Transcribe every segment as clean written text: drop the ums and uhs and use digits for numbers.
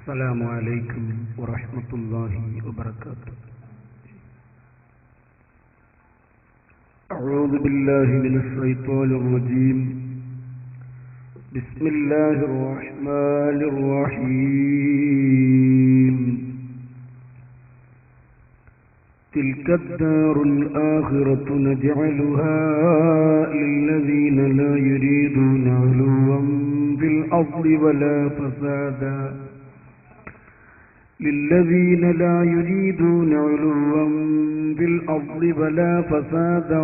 السلام عليكم ورحمة الله وبركاته. أعوذ بالله من الشيطان الرجيم. بسم الله الرحمن الرحيم. تلك الدار الآخرة نجعلها للذين لا يريدون علوا في الأرض ولا فسادا للذين لا يريدون علوا في الأرض ولا فسادا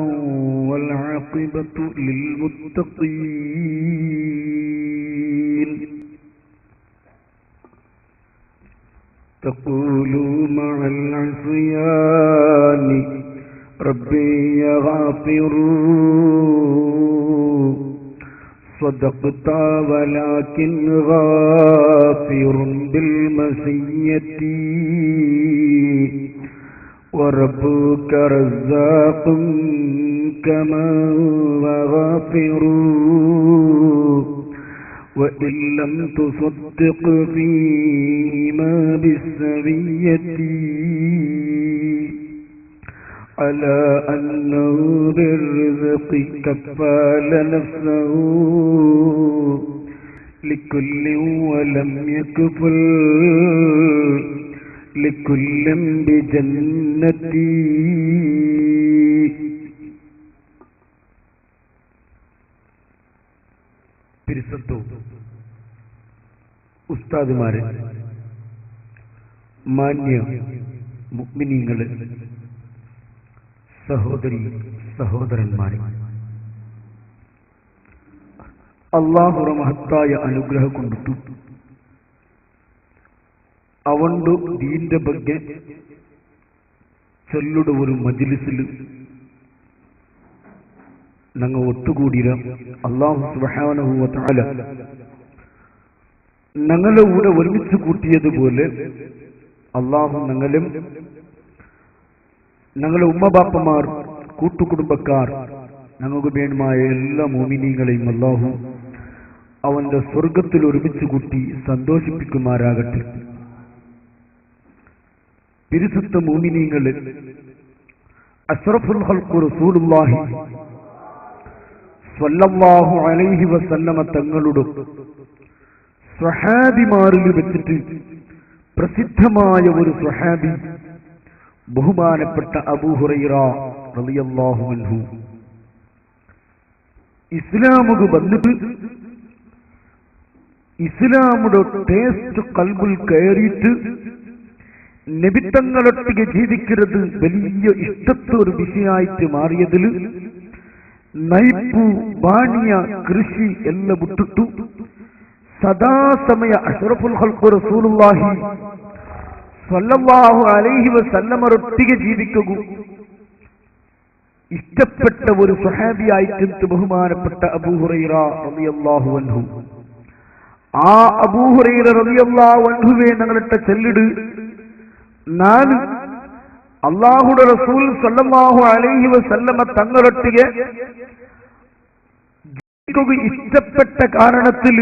والعاقبة للمتقين. تقولوا مع العصيان ربي يغفر صدقت ولكن غافر بالمسية وربك رزاق كما غافر وإن لم تصدق فيهما بالسوية على أنه بالرزق كفال نفسه لكل ولم يكفل لكل بجنتي. ഉസ്താദുമാരെ, മാന്യ മുഅ്മിനീങ്ങളെ, സഹോദരി സഹോദരന്മാരെ, അല്ലാഹുവിന്റെ മഹത്തായ അനുഗ്രഹം കൊണ്ടിട്ടു അവണ്ട് ദീന്റെ ಬಗ್ಗೆ ചൊല്ലുടെ ഒരു മജ്ലിസിൽ ഞങ്ങൾ ഒത്തുകൂടിയ അല്ലാഹു സുബ്ഹാനഹു വ തആല ഞങ്ങളെ കൂടെ ഒരുമിച്ച് കൂട്ടിയതുപോലെ അല്ലാഹു ഞങ്ങളെ ഉമ്മബാപ്പമാർ, കൂട്ടുകുടുംബക്കാർ, ഞങ്ങൾക്ക് വേണ്ടുമായ എല്ലാ മോമിനീങ്ങളെയും അല്ലാഹു അവന്റെ സ്വർഗത്തിൽ ഒരുമിച്ച് കൂട്ടി സന്തോഷിപ്പിക്കുമാറാകട്ടെ. പരിശുദ്ധ മോമിനീങ്ങളെ, അഷ്റഫുൽ ഖൽഖ് റസൂലുള്ളാഹി സ്വല്ലല്ലാഹു അലൈഹി വസല്ലമ തങ്ങളുടെ സ്വഹാബിമാരിൽ വെച്ചിട്ട് പ്രസിദ്ധമായ ഒരു സ്വഹാബി ബഹുമാനപ്പെട്ട അബൂ ഹുറൈറ റളിയല്ലാഹു അൻഹു ഇസ്ലാമുക വന്നിട്ട് ഇസ്ലാമുടെ ടേസ്റ്റ് കൽബിൽ കയറിയിട്ട് നബിത്തങ്ങളൊട്ടിಗೆ ജീവിക്കുന്നത് വലിയ ഇഷ്ടത്തെ ഒരു വിഷയമായിട്ട് മാറിയതിൽ നൈപ്പു ബാണിയ കൃഷി എല്ലാം വിട്ടിട്ടു സദാസമയ അഷ്റഫുൽ ഖൽഖ് റസൂലുള്ളാഹി സ്വല്ലല്ലാഹു അലൈഹി വസല്ലമരൊട്ടിಗೆ ജീവിക്കുക ഇഷ്ടപ്പെട്ട ഒരു സ്വഹാബിയായിട്ട് ബഹുമാനപ്പെട്ട അബൂ ഹുറൈറ റളിയല്ലാഹു അൻഹു. ആ അബൂ ഹുറൈറ റളിയല്ലാഹു അൻഹുവേ ഞങ്ങളുടെ ചെല്ലിട് ഞാൻ അല്ലാഹുവിന്റെ റസൂൽ സ്വല്ലല്ലാഹു അലൈഹി വസല്ലമ തങ്ങളൊട്ടിಗೆ ഇഷ്ടപ്പെട്ട കാരണത്തിൽ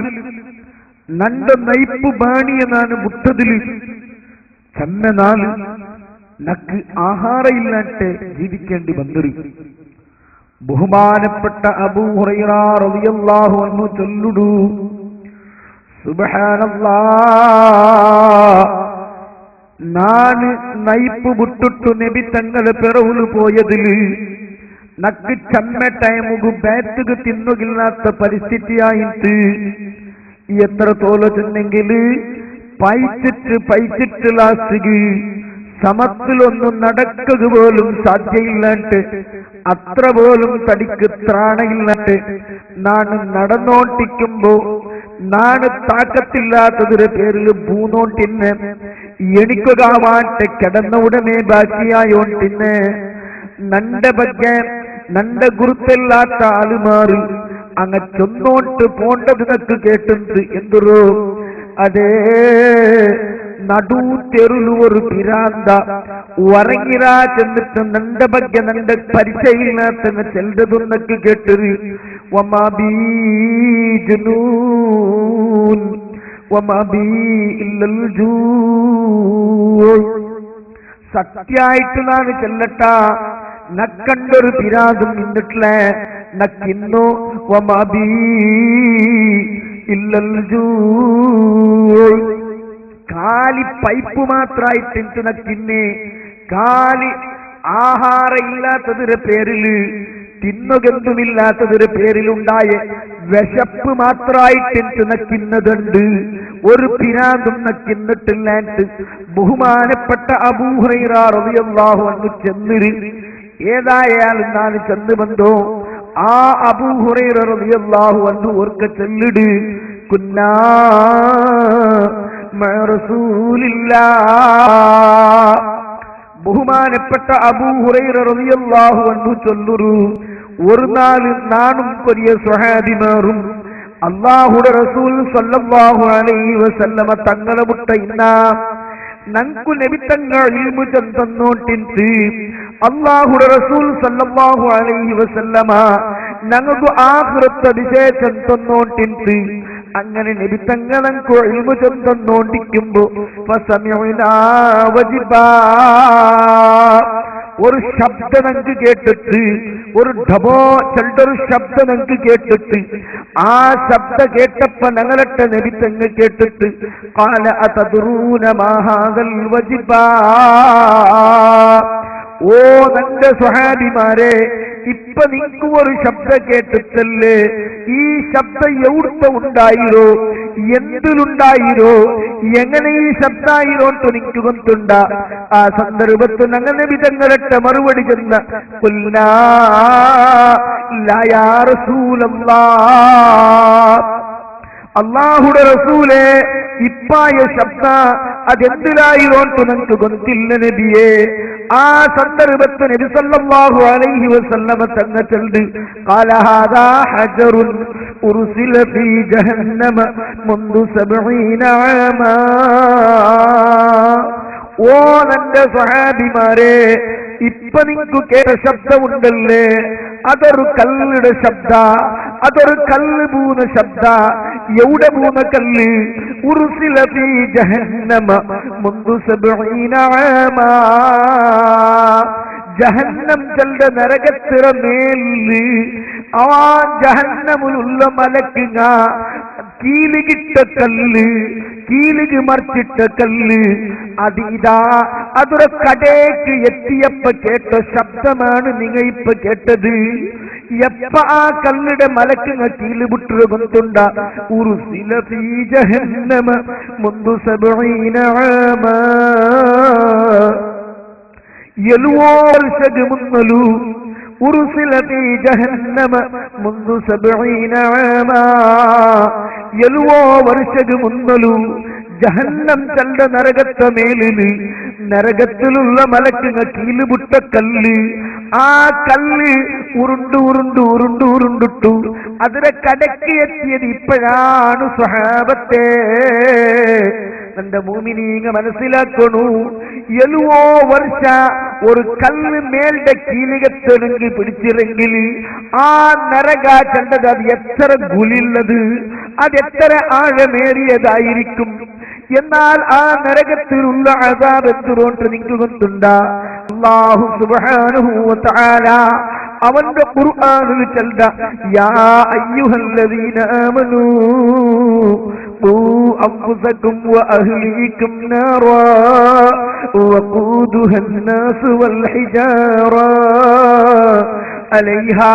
നന്റെ നൈപ്പ് ബാണിയ ഞാൻ മുട്ടതിൽ ചെമ്മനാല് നക്ക് ആഹാര ഇല്ലാണ്ട് ജീവിക്കേണ്ടി വന്നൊരു ബഹുമാനപ്പെട്ട അബൂ ഹുറൈറ റളിയല്ലാഹു അൻഹു ചൊല്ലുടു, സുബ്ഹാനല്ലാഹ്, നാന് നൈപ്പ് വിട്ടിട്ടു നബി തങ്ങളെ പിറവില് പോയതില് നക്ക് ചെമ്മ ടൈമുകു ബാറ്റുക തിന്നുകില്ലാത്ത പരിസ്ഥിതിയായിട്ട് എത്ര തോല ചെന്നെങ്കില് പൈച്ചിട്ട് ലാസ്റ്റിക്ക് സമത്തിലൊന്നും നടക്കുക പോലും സാധ്യയില്ലാണ്ട് അത്ര പോലും തടിക്ക് ത്രാണയില്ലാണ്ട് നാണ് നടന്നോണ്ടിരിക്കുമ്പോ നാണ് താക്കത്തില്ലാത്തതിന്റെ പേരിൽ പൂന്നോണ്ടിന്ന് എണിക്കുകാവാട്ട് കിടന്ന ഉടനെ ബാക്കിയായോണ്ടിന്ന് നന്റെ ಬಗ್ಗೆ നന്റെ ഗുരുത്തില്ലാത്ത ആളുമാറി അങ്ങ് ചൊന്നോട്ട് പോണ്ടത് നക്ക് കേട്ടത് എന്തൊരു അതേ നടൂ തെരുളു ഒരു പിരാന്ത ഉറങ്ങിരാ ചെന്നിട്ട് നന്റെ ಬಗ್ಗೆ നന്റെ പരിചയമില്ലാത്ത ചെല്ലതൊന്നൊക്കെ കേട്ടത് വമാ ബീ ഇല്ലൽ ജൂ. സത്യായിട്ട് നാണ് ചെല്ലട്ട നക്കണ്ടൊരു പിരാതും നിന്നിട്ടില്ല നക്കിന്നു. വമാ ബീ ഇല്ലൽ ജൂ. കാലി പൈപ്പ് മാത്രായിട്ട് എനിക്ക് നക്കിന്നെ. കാലി ആഹാര ഇല്ലാത്തതിന്റെ പേരില് തിന്നുകെന്തുമില്ലാത്തതിന്റെ പേരിലുണ്ടായ വിശപ്പ് മാത്രായിട്ട് എനിക്ക് നക്കുന്നതുണ്ട്. ഒരു പിരാന്തും നക്കിന്നിട്ടില്ലാണ്ട് ബഹുമാനപ്പെട്ട അബൂ ഹുറൈറ റളിയല്ലാഹു അൻഹു ചെന്നിര്. ഏതായാലും നാല് ചെന്ന് ബന്ധോ ആ അബൂ ഹുറൈറ റളിയല്ലാഹു അൻഹു ഓർക്ക ചെല്ലിട്. കുന്നാ മഅ റസൂലില്ലാഹ്. ബഹുമാനപ്പെട്ട അബൂ ഹുറൈറ റളിയല്ലാഹു അൻഹു ചൊല്ലുരു, ഒരു നാല് നാണും കൊറിയ സ്വഹാബിമാരും അല്ലാഹുടെ റസൂൽ സല്ലല്ലാഹു അലൈഹി വസല്ലമ തങ്ങളെ മുട്ട ഇന്ന നങ്കു നബി തങ്ങൾ ഇൽമു ചന്തന്നോട്ടിൻത്ത് അല്ലാഹുടെ റസൂൽ സല്ലല്ലാഹു അലൈഹി വസല്ലമ ഞങ്ങൾക്ക് ആഖിറത്തെ വിശേഷം തന്നോട്ടിൻത്ത്. അങ്ങനെ നബി തങ്ങളെങ്കു ഇൽമു ചന്തന്നോണ്ടിക്കുമ്പോ ഫസമിഉനാ വജിബാ. ഒരു ശബ്ദം നമുക്ക് കേട്ടിട്ട്, ഒരു ഡബോ ചെല്ലൊരു ശബ്ദം നമുക്ക് കേട്ടിട്ട്, ആ ശബ്ദം കേട്ടപ്പോ ഞങ്ങളട്ട നബി തങ്ങ കേട്ടിട്ട് ഖാല അതദ്റൂന മാ ഹാദൽ വജിബാ. ഓ നന്റെ സ്വഹാബിമാരെ, ഇപ്പൊ നിങ്ങക്ക് ഒരു ശബ്ദം കേട്ടിട്ടല്ലേ, ഈ ശബ്ദം എവിടുത്തെ ഉണ്ടായിരോ, എന്തിലുണ്ടായിരോ, എങ്ങനെ ഈ ശബ്ദായിരോട്ട് നിങ്ങക്ക് കൊണ്ടുണ്ട. ആ സന്ദർഭത്തിൽ അങ്ങനെ വിധങ്ങളട്ട മറുപടി ചെന്ന ഖുൽനാ ലാ യാ റസൂലല്ലാഹ്. അല്ലാഹുടെ റസൂലേ, ഇപ്പായ ശബ്ദ അതെന്തിലായിരോട്ട് നിങ്ങൾക്ക് കൊണ്ടില്ല നബിയെ. ആ സന്ദർഭത്തിൽ നബി സല്ലല്ലാഹു അലൈഹി വസല്ലമ തങ്ങൾ ചൊല്ലി ഖാല ഹാദാ ഹജറുൻ ഉർസില ഫീ ജഹന്നമ മുൻദു 70 ആമാ. ഓ നന്റെ സ്വഹാബിമാരെ, ഇപ്പൊ നിങ്ങക്ക് കേട്ട ശബ്ദമുണ്ടല്ലേ, അതൊരു കല്ലുടെ ശബ്ദ, അതൊരു കല്ല് പൂന്ന ശബ്ദ. എവിടെ പൂന്ന കല്ല്? ഉർസില ഫീ ജഹന്നമ മുൻദു 70 ആമാ. ജഹന്നം ചെല്ല നരകത്തിറ മേല് ആ ജഹന്നമുള്ള മലക്കുങ്ങ കീലുകിട്ട കല്ല്, കീലുകി മറിച്ചിട്ട കല്ല്. അതിതാ അതൊരു കടേക്ക് എത്തിയപ്പോ കേട്ട ശബ്ദമാണ് നിങ്ങ ഇപ്പൊ കേട്ടത്. എപ്പ ആ കല്ലുടെ മലക്കുങ്ങ കീല് വിട്ടുക കൊണ്ടുണ്ട ഉർസില ഫീ ജഹന്നമ മുൻദു 70 ആമാ. എലുവോ വർഷക്ക് മുന്നലു ഉർസില ഫീ ജഹന്നമ മുൻദു 70 ആമാ. എലുവോ വർഷക്ക് മുന്നലു ജഹന്നം ചെല്ല നരകത്തെ മേലില് നരകത്തിലുള്ള മലക്കുങ്ങ കീലുപുട്ട കല്ല്. ആ കല്ല് ഉരുണ്ടു ഉരുണ്ടു ഉരുണ്ടു ഉരുണ്ടിട്ടു അതിനെ കടക്ക് എത്തിയത് ഇപ്പോഴാണ് സ്വഹാബത്തെ. എന്റെ മൂമിനീങ്ങ മനസ്സിലാക്കണു, എലുവോ വർഷ ഒരു കല്ല് മേൽടെ കീലികത്തെണെങ്കിൽ പിടിച്ചിരെങ്കിൽ ആ നരക കണ്ടത് അത് എത്ര ഗുലിള്ളത്, അതെത്ര ആഴമേറിയതായിരിക്കും. എന്നാൽ ആ നരകത്തിലുള്ള അസാബ് എന്തുകൊണ്ട് നിങ്ങൾക്ക് കൊണ്ടുണ്ട. അല്ലാഹു സുബ്ഹാനഹു വ തആല അവന്റെ ഖുർആനിൽ ചൊല്ല യാ അയ്യുഹല്ലദീന ആമനൂ ഖൂ അൻഫുസകും വ അഹ്ലീകും നാറാ വഖൂദുഹാ അന്നാസ് വൽ ഹിജാറാ അലൈഹാ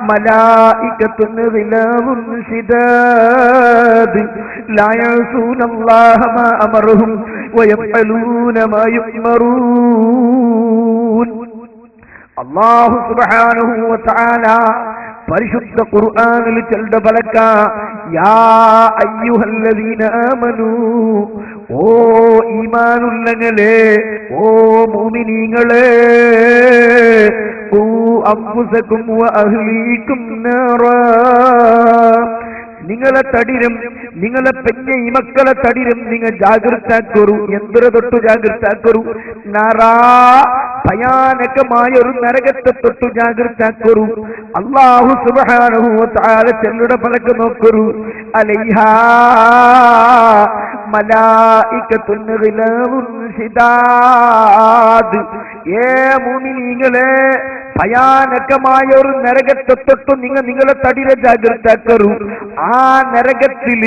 മലായികത്തുൻ ഗിലാദുൻ ശിദാദ് ലാ യഅസൂനല്ലാഹ മാ അമറഹും വയഫ്അലൂന മാ യുഅ്മറൂൻ. അല്ലാഹു സുബ്ഹാനഹു വ തആല പരിശുദ്ധ ഖുർആനിൽ ചൊല്ല ബലക യാ അയ്യുഹല്ലദീന ആമനൂ, ഓ ഈമാനുള്ളങ്ങളെ, ഓ മുഅ്മിനീങ്ങളെ, ഖൂ അൻഫുസകും വ അഹ്ലീകും നാറാ, നിങ്ങളെ തടിരും നിങ്ങളെ പെഞ്ഞ ഇമക്കളെ തടിരും നിങ്ങൾ ജാഗ്രതാക്കൊരു എന്തൊരു തൊട്ടു ജാഗ്രതാക്കൊരു നാറാ ഭയാനകമായ ഒരു നരകത്തെ തൊട്ടു ജാഗ്രതാക്കൊരു അല്ലാഹു സുബ്ഹാനഹു വ തആല ചെല്ലുടെ ഫലക്ക് നോക്കൊരു അലൈഹാ മലായികത്തുൻ ഗിലാവുൻ ശിദാദ് ഏ മുഅ്മിനീങ്ങളെ ഭയാനകമായ ഒരു നരകത്തെ തൊട്ടു നിങ്ങളെ തടിരെ ജാഗ്രതാക്കറു ആ നരകത്തിൽ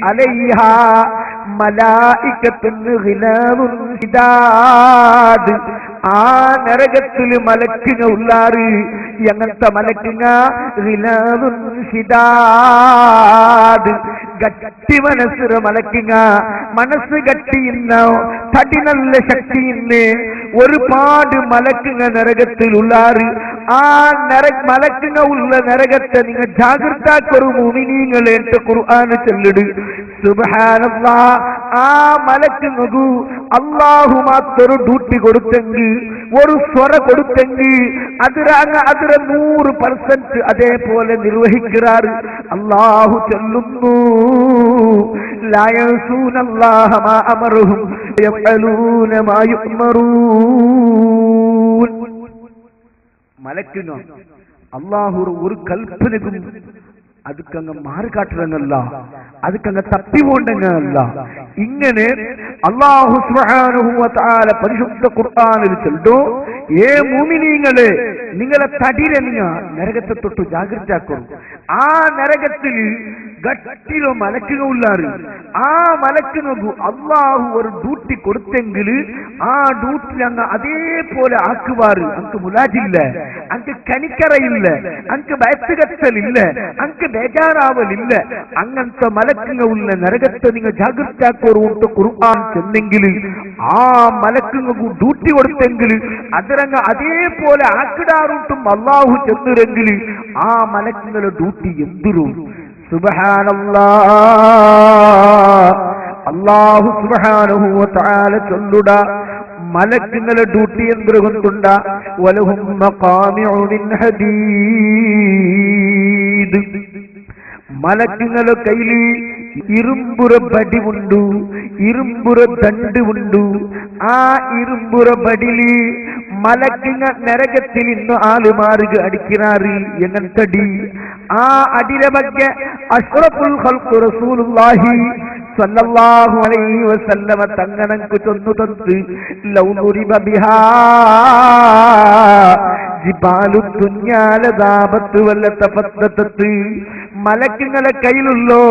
അലൈഹാ മലായികത്തുൻ ഗിലാവുൻ ശിദാദ് ആ നരകത്തിൽ മലക്കിന ഉള്ളാറ് എങ്ങനത്തെ മലക്കിന ഗിലാവുൻ ശിദാദ് ഗട്ടി മനസ്സുര മലക്കിങ്ങ മനസ്സ് ഗട്ടിയുന്ന തടി നല്ല ശക്തിയുന്ന് ഒരുപാട് മലക്കുങ്ങ നരകത്തിലുള്ളാറ് ആ മലക്കുങ്ങ ഉള്ള നരകത്തെ നിങ്ങൾ ജാഗ്രതാക്കൊരു മുഅ്മിനീങ്ങളെ ഖുർആൻ ചൊല്ലിട് സുബ്ഹാനല്ലാഹ് ആ മലക്കുങ്ങു അല്ലാഹു മാത്രം ഡ്യൂട്ടി കൊടുത്തെങ്കിൽ ഒരു സ്വര കൊടുത്തെങ്കിൽ അതിര 100% അതേപോലെ നിർവഹിക്കാറ് അല്ലാഹു ചൊല്ലുന്നു ലാ യസൂനല്ലാഹ മാ അമറഹും യഫ്അലൂന മാ യുഅ്മറൂൻ മലക്കിനോ അല്ലാഹു ഒരു കൽപ്പനയും അതുക്കങ്ങ് മാറിക്കാട്ടുന്നല്ല അതുക്കങ്ങ് തപ്പിപോണ്ടെന്നല്ല ഇങ്ങനെ അല്ലാഹു സുബ്ഹാനഹു വ തആല പരിശുദ്ധ ഖുർആനിൽ ചൊല്ലുന്നു ഏ മുഅ്മിനീങ്ങളെ നിങ്ങളെ തടിരെ നരകത്തെ തൊട്ട് ജാഗ്രതാക്കണം ആ നരകത്തിൽ ഗട്ടിലോ മലക്കിനോ ഉള്ളാറ് ആ മലക്കിനു അല്ലാഹു ഒരു ഡ്യൂട്ടി കൊടുത്തെങ്കിൽ ആ ഡ്യൂട്ടി അങ്ങ് അതേപോലെ ആക്കുവാറ് അങ്ക് മുലാജില്ല അങ്ക് കനിക്കറയില്ല അങ്ക് ഭയത്തുകത്തലില്ല അങ്ക് ബേജാറാവലില്ല അങ്ങനത്തെ മലക്കിന ഉള്ള നരകത്തെ നിങ്ങൾ ജാഗ്രതാക്കോറുണ്ട് ഖുർആൻ ചെന്നെങ്കിൽ ആ മലക്കിനു ഡ്യൂട്ടി കൊടുത്തെങ്കിൽ അതിരങ്ങ് അതേപോലെ ആക്കിടാറുണ്ടും അല്ലാഹു ചെന്നിരെങ്കിൽ ആ മലക്കിങ്ങളുടെ ഡ്യൂട്ടി എന്തിരു സുബ്ഹാനല്ലാഹ് അല്ലാഹു സുബ്ഹാനഹു വ തആല ചൊല്ലുട മലക്കുകളുടെ ഡ്യൂട്ടി എന്തുകൊണ്ടുണ്ട വലഹും മഖാമിഉ മിൻ ഹദീദ് മലക്കുകളുടെ കയ്യിൽ ഇരുമ്പുറ ബടിവുണ്ടു ഇരുമ്പുറ ദണ്ടുവുണ്ടു ആ ഇരുമ്പുറ ബടിലി മലക്കിങ്ങ നരകത്തിൽ ഇന്ന് ആളുമാറുക അടിക്കാറ് എങ്ങനത്തടി ആ അടിയുടെ ಬಗ್ಗೆ അഷ്റഫുൽ ഖൽഖ് റസൂലുള്ളാഹി സല്ലല്ലാഹു അലൈഹി വസല്ലമ തങ്ങനക്ക് ചൊന്നു തന്ന് ലൗ നുരിബ ബിഹാ ജിബാലു ദുനിയാ ലദാബത്ത് വല തഫദ്ദത്ത് മലക്കുകളെ കയ്യിലുള്ളോ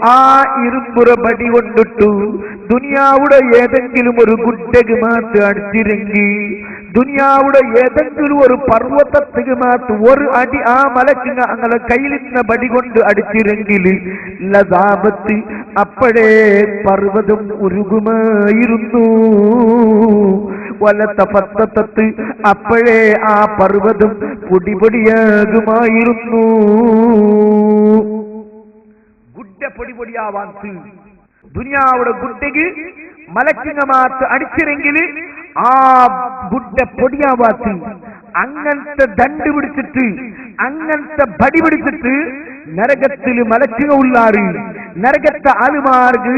ആ ഇരുമ്പുറ ബടി കൊണ്ടിട്ടു ദുനിയാവുടെ ഏതെങ്കിലും ഒരു ഗുഡ്ഡക്ക് മാത്ത് അടിച്ചിരെങ്കിൽ ദുനിയാവുടെ ഏതെങ്കിലും ഒരു പർവ്വതത്തിന് മാത്ത് ഒരു അടി ആ മലക്കുങ്ങ അങ്ങനെ കയ്യിലിരുന്ന ബടി കൊണ്ട് അടിച്ചിരെങ്കിൽ ലദാബത്ത് അപ്പോഴേ പർവ്വതം ഉരുകുമായിരുന്നു വല തഫദ്ദത്ത് അപ്പോഴേ ആ പർവ്വതം പൊടിപൊടിയാകുമായിരുന്നു ഗുഡ്ഡ പൊടിപൊടിയാവാൻ ദുനിയാവുടെ ഗുഡ്ഡക്ക് മലക്കിങ്ങ മാത്ത് അടിച്ചിരെങ്കിൽ ആ ഗുഡ്ഡ പൊടിയാവാത്ത് അങ്ങനത്തെ ദണ്ട് പിടിച്ചിട്ട് അങ്ങനത്തെ ബടി പിടിച്ചിട്ട് നരകത്തിൽ മലക്കുക ഉള്ളാറ് നരകത്തെ ആളുമാർക്ക്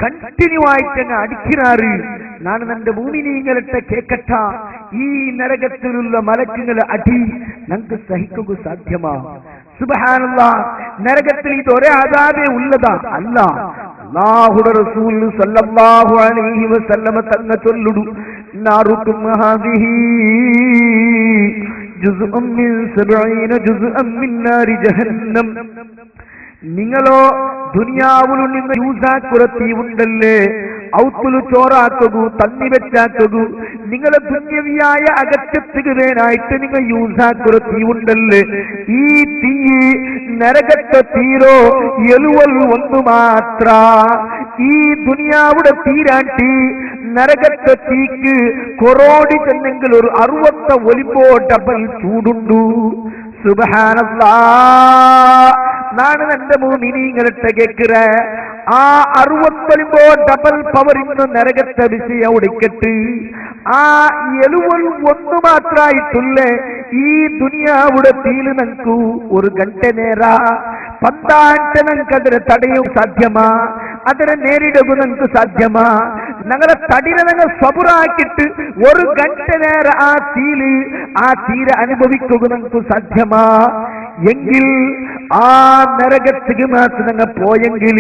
കണ്ടിന്യൂ ആയിട്ടങ്ങ് അടിക്കാറ് നാണ് എന്റെ മുഅ്മിനീങ്ങളുടെ കേക്കട്ട ഈ നരകത്തിലുള്ള മലക്കുകളെ അടി നമുക്ക് സഹിക്കുക സാധ്യമാ സുബ്ഹാനല്ലാഹ് നരകത്തിൽ ഇത് ഒരേ അദാബേ ഉള്ളതാ അല്ല അല്ലാഹുവിന്റെ റസൂൽ സല്ലല്ലാഹു അലൈഹി വസല്ലമ തന്ന ചൊല്ലുടു നാറുക്കും ഹാദിഹി ജുസ്ഉം മിൻ 70 ജുസ്അം മിൻ നാരി ജഹന്നം നിങ്ങളോ ദുനിയാവിൽ നിന്ന് യൂസാക്കുറത്തി ഉണ്ടല്ലേ ഔത്തുലു ചോറാക്കൂ തന്നി വെച്ചാക്കൂ നിങ്ങളെ ദുന്യവിയായ അകറ്റത്തുകയായിട്ട് നിങ്ങൾ യൂസാക്കുറത്തി ഉണ്ടല്ലേ ഈ തീ നരകത്തെ തീരോ എലുവൽ ഒന്ന് മാത്ര ഈ ദുനിയാവുടെ തീരാട്ടി നരകത്തെ തീക്ക് കൊറോടി ചെന്നെങ്കിൽ ഒരു 60 ഒലിമ്പോ ഡബൽ ചൂടുണ്ടു സുബ്ഹാനല്ലാഹ് നാണ് എന്റെ മുഅ്മിനീങ്ങളുടെ കേക്കുറ ആ 60 ഒലിമ്പോ ഡബൽ പവർ ഇന്ന് നരകത്തെ വിഷയ ഒടിക്കട്ട് ആ എലുവൽ ഒന്ന് മാത്രായിട്ടുള്ള ഈ ദുനിയാവുടെ തീല് നമുക്ക് ഒരു ഗಂಟೆ നേര ಪಂದಾಂಟ ನಂಗೆ ಅದರ ತಡೆಯು ಸಾಧ್ಯಮಾ, ಅದರ നേരിടുക നിങ്ങൾക്ക് സാധ്യമാ? ഞങ്ങളെ തടിനെ ഞങ്ങൾ സബുറാക്കിട്ട് ഒരു ഗಂಟೆ നേര ആ തീര അനുഭവിക്കുക നിങ്ങൾക്ക് സാധ്യമാ? എങ്കിൽ ആ നരകത്തിക്ക് മാത്രം ഞങ്ങൾ പോയെങ്കിൽ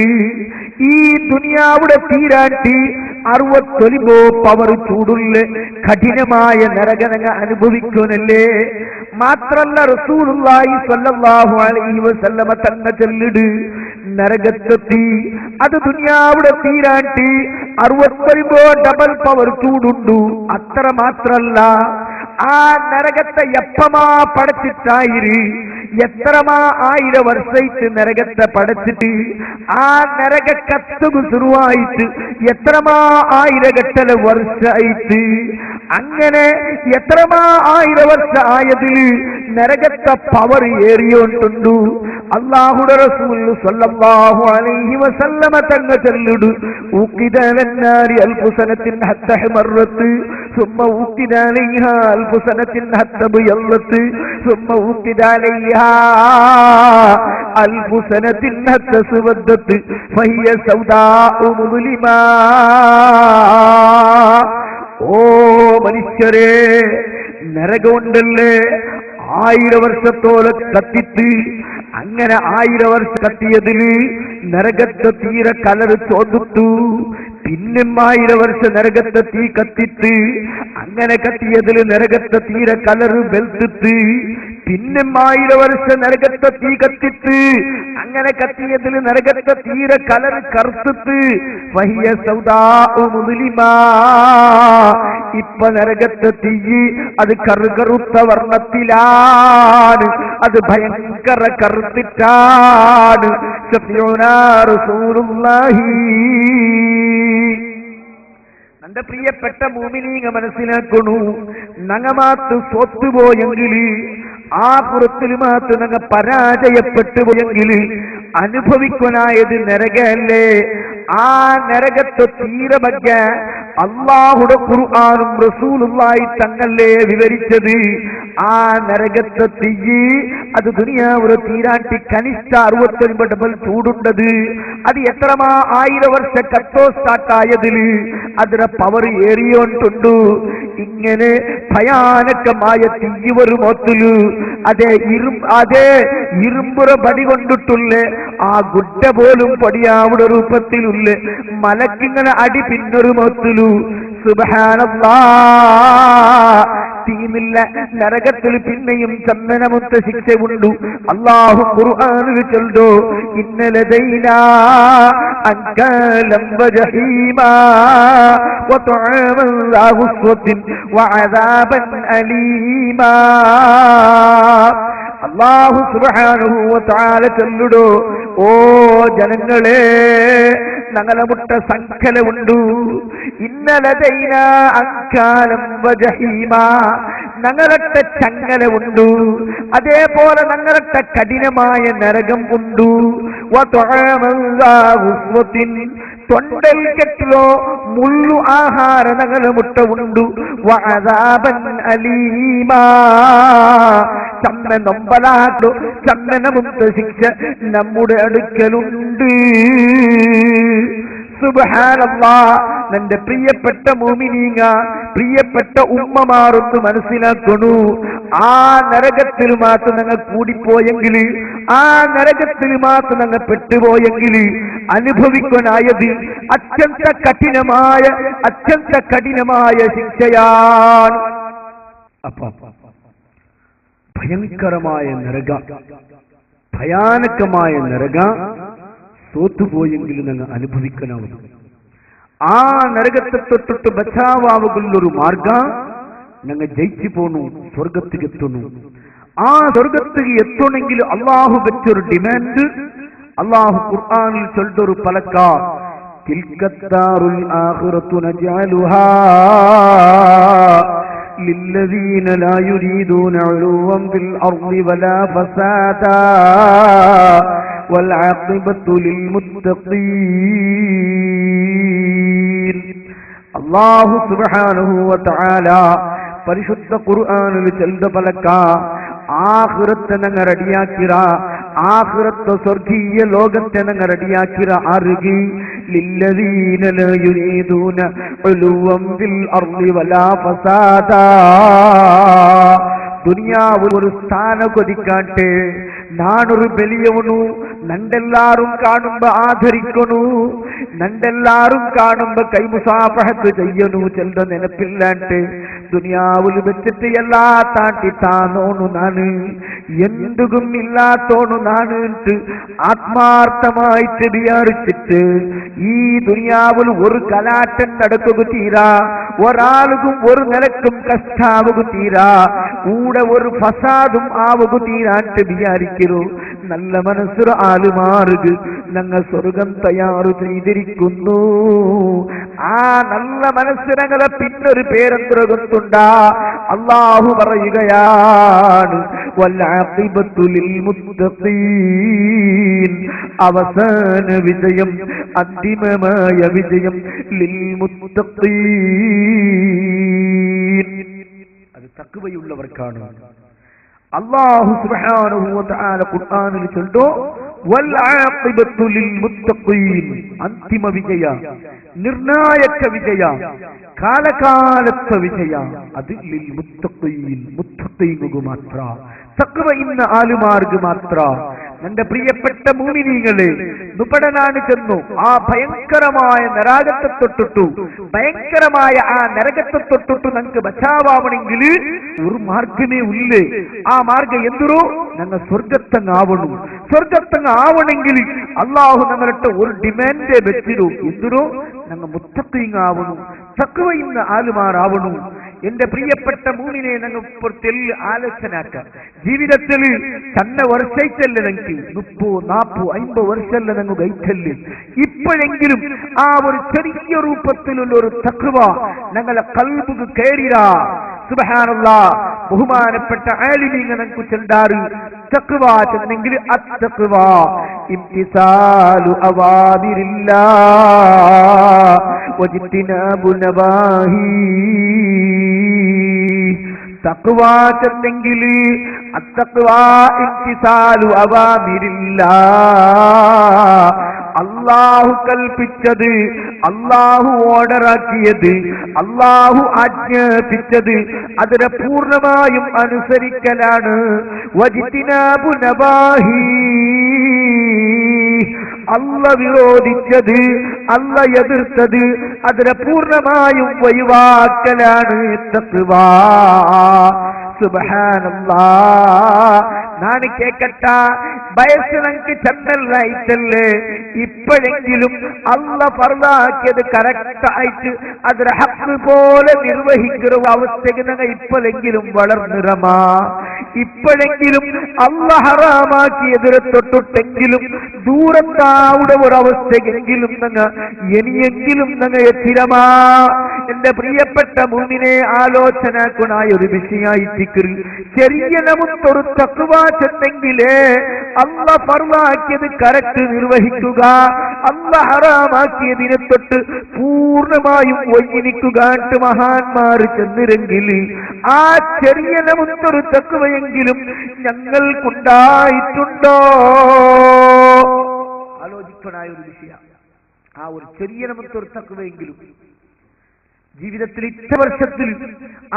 ഈ ദുനിയാവുടെ തീരാട്ടി 69 പവർ ചൂടുള്ള കഠിനമായ നരക ഞങ്ങൾ അനുഭവിക്കുന്നല്ലേ. മാത്രല്ല റസൂലുള്ളാഹി സ്വല്ലല്ലാഹു അലൈഹി വസല്ലമ തങ്ങൾ ചൊല്ലിട് നരകത്തെത്തി അത് ദുനിയാവുടെ തീരാട്ടി 69 ഡബിൾ പവർ ചൂടുണ്ടു. അത്ര മാത്രല്ല ആ നരകത്തെ എപ്പമാ പടച്ചിട്ടായിര്, എത്രമാ 1000 വർഷമായിട്ട് നരകത്തെ പടച്ചിട്ട് ആ നരക കത്തുക ശുരുവായിട്ട് എത്രമാ 1000 ഗട്ടല വർഷമായിട്ട് അങ്ങനെ എത്രമാ 1000 വർഷം ആയതിൽ നരകത്തെ പവർ ഏറിയോണ്ടുണ്ടു. അല്ലാഹുവിന്റെ റസൂൽ സ്വല്ലല്ലാഹു അലൈഹി വസല്ലമ തങ്ങൾ ചൊല്ലിടു ഉഖിദ ലന്നാരി അൽഫു സനത്തിൻ ഹത്ത ഹമറത്ത് ثم ഉഖിദ അലൈഹാ അൽഫു സനത്തിൻ ഹത്ത ബയല്ലത്ത് ثم ഉഖിദ അലൈഹാ അൽഫു സനത്തിൻ ഹത്ത സുവദ്ദത്ത് ഫഹിയ സൗദാഉ മുസ്ലിമാ. ഓ മനുഷ്യരെ, നരകമുണ്ടല്ലേ 1000 വർഷത്തോളം കത്തിത്ത്, അങ്ങനെ 1000 വർഷം കത്തിയതില് നരകത്തെ തീരെ കലറ് ചോദിട്ടു. പിന്നെ 1000 വർഷം നരകത്തെ തീ കത്തിത്ത്, അങ്ങനെ കത്തിയതില് നരകത്തെ തീരെ കലറ് വെളുത്തിട്ട് പിന്നെ 1000 വർഷം നരകത്തെ തീ കത്തിത്ത്, അങ്ങനെ കത്തിയതില് നരകത്തെ തീരെ കലറ് കറുത്തിട്ട് വഹിയ സൗദാഉ മുസ്ലിമാ. ഇപ്പൊ നരകത്തെ തീ അത് കറുകറുത്ത വർണ്ണത്തിലാണ്, അത് ഭയങ്കര കറുത്തിട്ടാണ്. ശഫീഉനാ റസൂലുള്ളാഹി. എന്റെ പ്രിയപ്പെട്ട മുഅ്മിനീങ്ങ മനസ്സിലാക്കണു, നങ്ങമാത്ത് സ്വത്തുപോയെങ്കിൽ ആഖിറത്തിൽ മാത്രം നങ്ങ പരാജയപ്പെട്ടു പോയെങ്കിൽ അനുഭവിക്കാനായത് നരകല്ലേ. ആ നരകത്തെ തീരമഗ്ഗ അല്ലാഹുടെ ഖുർആനും റസൂലുള്ളാഹി തങ്ങളെ വിവരിച്ചത്. ആ നരകത്തെ തീ അത് ദുനിയാവുടെ തീരാട്ടി കനിഷ്ഠ 69 ഡബിൾ ചൂടുണ്ടത്. അത് എത്രമാ 1000 വർഷ കത്തോ സ്റ്റാർട്ടായതില് അതിന്റെ പവർ ഏറിയോണ്ടുണ്ടു. ഇങ്ങനെ ഭയാനകമായ തീ ഒരു മോത്തിലു അതേ ഇരുമ്പുറ പടി കൊണ്ടിട്ടുള്ള ആ ഗുഡ്ഡ പോലും പൊടിയാവുടെ രൂപത്തിലുള്ള മലക്കിങ്ങനെ അടി പിന്നൊരു മോത്തിലു. സുബ്ഹാനല്ലാഹ്, തീമില്ല നരകത്തിൽ പിന്നെയും ചന്ദനമുത്ത ശിക്ഷയുണ്ട്. അല്ലാഹു ഖുർആനിൽ ചൊല്ലോ ഇന്നലദൈനാ അൻകാലം വജഹീമാ വതഅമൻ ലാ ഗുസ്വത്തിൻ വഅദാബൻ അലീമാ. അല്ലാഹു സുബ്ഹാനഹു വ തആല ചൊല്ലുടോ, ഓ ജനങ്ങളെ, ഞങ്ങളെ മുട്ട സങ്കലമുണ്ട്. ഇന്നലദൈനാ അൻകാലം വജഹീമാ, ഞങ്ങളെ ചങ്ങലമുണ്ട്. അതേപോലെ ഞങ്ങളെ കഠിനമായ നരകം ഉണ്ട്. വതഅമൻ ലാ ഗുസ്വത്തിൻ, തൊണ്ടൽ കെട്ടിലോ മുള്ളു ആഹാര ഞങ്ങളെ മുട്ട ഉണ്ട്. വഅദാബൻ അലീമാ, ചമ്മ നൊമ്പലാട്ടോ ചമ്മനമുക്ത ശിക്ഷ നമ്മുടെ അടുക്കലുണ്ട്. സുബ്ഹാനല്ലാഹ്. എന്റെ പ്രിയപ്പെട്ട മുഅ്മിനീങ്ങ, പ്രിയപ്പെട്ട ഉമ്മമാരൊന്ന് മനസ്സിലാക്കണു, ആ നരകത്തിൽ മാത്രം ഞങ്ങൾ കൂടിപ്പോയെങ്കിൽ, ആ നരകത്തിൽ മാത്രം ഞങ്ങൾ പെട്ടുപോയെങ്കിൽ അനുഭവിക്കാനായത് അത്യന്ത കഠിനമായ ശിക്ഷയാണ്. ഭയങ്കരമായ നരക, ഭയാനകമായ നരക തോറ്റുപോയെങ്കിൽ ഞങ്ങൾ അനുഭവിക്കാനാവും. ആ നരകത്തെ തൊട്ടിട്ട് ബച്ചാവാവുള്ളൊരു മാർഗ ഞങ്ങൾ ജയിച്ചു പോണു, സ്വർഗത്തിക്ക് എത്തുന്നു. ആ സ്വർഗത്തിക്ക് എത്തണമെങ്കിൽ അള്ളാഹു വെച്ചൊരു ഡിമാൻഡ് അള്ളാഹു ഖുർആനിൽ ചൊല്ലൊരു പലക്ക, തിൽക്കത്താറുൽ ആഖിറത്തു നജഅലുഹാ للذين لا يريدون علوا في الأرض ولا فسادا والعاقبة للمتقين. الله سبحانه وتعالى പരിശുദ്ധ ഖുർആനിൽ ചൊല്ല പലക്ക ആഖിറത്തെ ഞങ്ങൾ റെഡിയാക്കിറ. ആഖിറത്തെ സ്വർഗീയ ലോകത്തെ ഞങ്ങൾ റെഡിയാക്കിയ ആറുകി ലില്ലദീന ലാ യുരീദൂന ഉലുവൻ ഫിൽ അർളി വലാ ഫസാദാ. ദുനിയാവ് ഒരു സ്ഥാന കൊതിക്കാട്ടെ, നാണൊരു ബലിയവണു, നണ്ടെല്ലാരും കാണുമ്പോ ആദരിക്കണു, നണ്ടെല്ലാരും കാണുമ്പോ കൈമുസാഫഹത്ത് ചെയ്യണു ചെല്ല നെനപ്പില്ലാണ്ട് ദുനിയാവിൽ വെച്ചിട്ട് എല്ലാ താണ്ടി താനോണു നാണ് എന്തും ഇല്ലാത്തോണു നാണ് ആത്മാർത്ഥമായിട്ട് വിചാരിച്ചിട്ട് ഈ ദുനിയാവിൽ ഒരു കലാട്ടം നടക്കുക തീരാ, ഒരാളും ഒരു നിലക്കും കഷ്ടാവുക തീരാ, കൂടെ ഒരു ഫസാദും ആവുക തീരാട്ട് വിചാരിക്കൂ. നല്ല മനസ്സുര ആലുമാറുക ഞങ്ങൾ സ്വർഗം തയ്യാറു ചെയ്തിരിക്കുന്നു. ആ നല്ല മനസ്സിനങ്ങളെ പിന്നൊരു പേരെന്തുണ്ടാ അല്ലാഹു പറയുകയാണ്, വൽആഖിബത്തു ലിൽ മുത്തഖീൻ. അവസാന വിജയം, അന്തിമമായ വിജയം ലിൽ മുത്തഖീൻ, അത് തഖ്വയുള്ളവർക്കാണ്. അല്ലാഹു സുബ്ഹാനഹു വ തആല ഖുർആനിൽ ചൊല്ലോ, വൽആഖിബത്തു ലിൽ മുത്തഖീൻ. അന്തിമ വിജയ, നിർണായക വിജയ, കാലകാലത്തെ വിജയ അത് ലിൽ മുത്തഖീൻ, മുത്തഖീനുകു മാത്ര, തഖ്വ ഇന്ന ആലുമാർക്ക് മാത്ര. എന്റെ പ്രിയപ്പെട്ട മുഅ്മിനീങ്ങളെ, നുപടനാണ് ചെന്നു ആ ഭയങ്കരമായ നരകത്തെ തൊട്ടിട്ടു, ഭയങ്കരമായ ആ നരകത്തെ തൊട്ടിട്ടു ഞങ്ങൾക്ക് ബച്ചാവണമെങ്കിൽ ഒരു മാർഗമേ ഉള്ളേ. ആ മാർഗം എന്തൊരു ഞങ്ങൾ സ്വർഗത്തങ്ങാവണം. സ്വർഗത്തങ്ങ് ആവണമെങ്കിൽ അള്ളാഹു ഞങ്ങളുടെ ഒരു ഡിമാൻഡ് വെച്ചിരു, എന്തൊരു ഞങ്ങൾ മുത്തഖീനാവണം, തഖ്വ ഇന്ന ആലുമാറാവണം. എന്റെ പ്രിയപ്പെട്ട മൂന്നിനെ ഞങ്ങൾ ആലോചനാക്ക. ജീവിതത്തിൽ തന്നെ വർഷയിച്ചല്ലേ ഞങ്ങൾക്ക് 30, 40, 50 വർഷമല്ല ഞങ്ങൾ കഴിച്ചല്ലേ. ഇപ്പോഴെങ്കിലും ആ ഒരു ചെറിയ രൂപത്തിലുള്ള ഒരു തഖ്വ ഞങ്ങളെ ഖൽബിൽ കയറിരാ. സുബ്ഹാനല്ലാഹ്, ബഹുമാനപ്പെട്ട ആലിമീങ്ങൾ ഞങ്ങൾക്ക് ചെണ്ടാറ് തഖ്വ ചെന്നെങ്കിൽ അത്തഖ്വ ഇംതിസാലു അവാമിരില്ലാഹ് വജിത്തിനാബു നവാഹി. തഖ്വ ചെന്നെങ്കിൽ അത്തഖ്വ ഇംതിസാലു അവാമിരില്ലാഹ്, അല്ലാഹു കൽപ്പിച്ചത്, അല്ലാഹു ഓർഡറാക്കിയത്, അല്ലാഹു ആജ്ഞാപിച്ചത് അതിനെ പൂർണ്ണമായും അനുസരിക്കലാണ്. വജിത്തിനാബു നവാഹി, അല്ല വിരോധിച്ചത്, അല്ല എതിർത്തത് അതിനെ പൂർണ്ണമായും ഒഴിവാക്കലാണ് തഖ്വ. സുബ്ഹാനല്ലാഹ്, നാണ് കേക്കട്ട, വയസ്സ് ഞങ്ങൾക്ക് ചെന്നല്ലായിട്ടല്ലേ, ഇപ്പോഴെങ്കിലും അല്ല ഫർളാക്കിയത് കറക്റ്റ് ആയിട്ട് അതിന് ഹഖ് പോലെ നിർവഹിക്കുന്ന അവസ്ഥയ്ക്ക് ഞങ്ങൾ ഇപ്പോഴെങ്കിലും വളർന്നിറമാ. ഇപ്പോഴെങ്കിലും അല്ല ഹറാമാക്കിയതിനെ തൊട്ടിട്ടെങ്കിലും ദൂരത്താവുടെ ഒരവസ്ഥയെങ്കിലും ഞങ്ങൾ ഇനിയെങ്കിലും ഞങ്ങൾ എത്തിരമാ. എന്റെ പ്രിയപ്പെട്ട മുന്നിനെ ആലോചനാക്കുണായ ഒരു വിഷയമായിട്ട് ചെറിയ നമുക്കൊരു തഖ്വ ചെന്നെങ്കിലേ അല്ല ഫർളാക്കിയത് കറക്റ്റ് നിർവഹിക്കുക, അല്ല ഹറാമാക്കിയതിനെ തൊട്ട് പൂർണ്ണമായും ഒഴിനിക്കുക മഹാന്മാർ ചെന്നിരെങ്കിൽ ആ ചെറിയ നമുക്കൊരു തഖ്വയെങ്കിലും ഞങ്ങൾക്കുണ്ടായിട്ടുണ്ടോ? ആലോചിക്കണായ ഒരു വിഷയം. ആ ഒരു ചെറിയ നമുക്കൊരു തഖ്വയെങ്കിലും ജീവിതത്തിൽ ഇത്ര വർഷത്തിൽ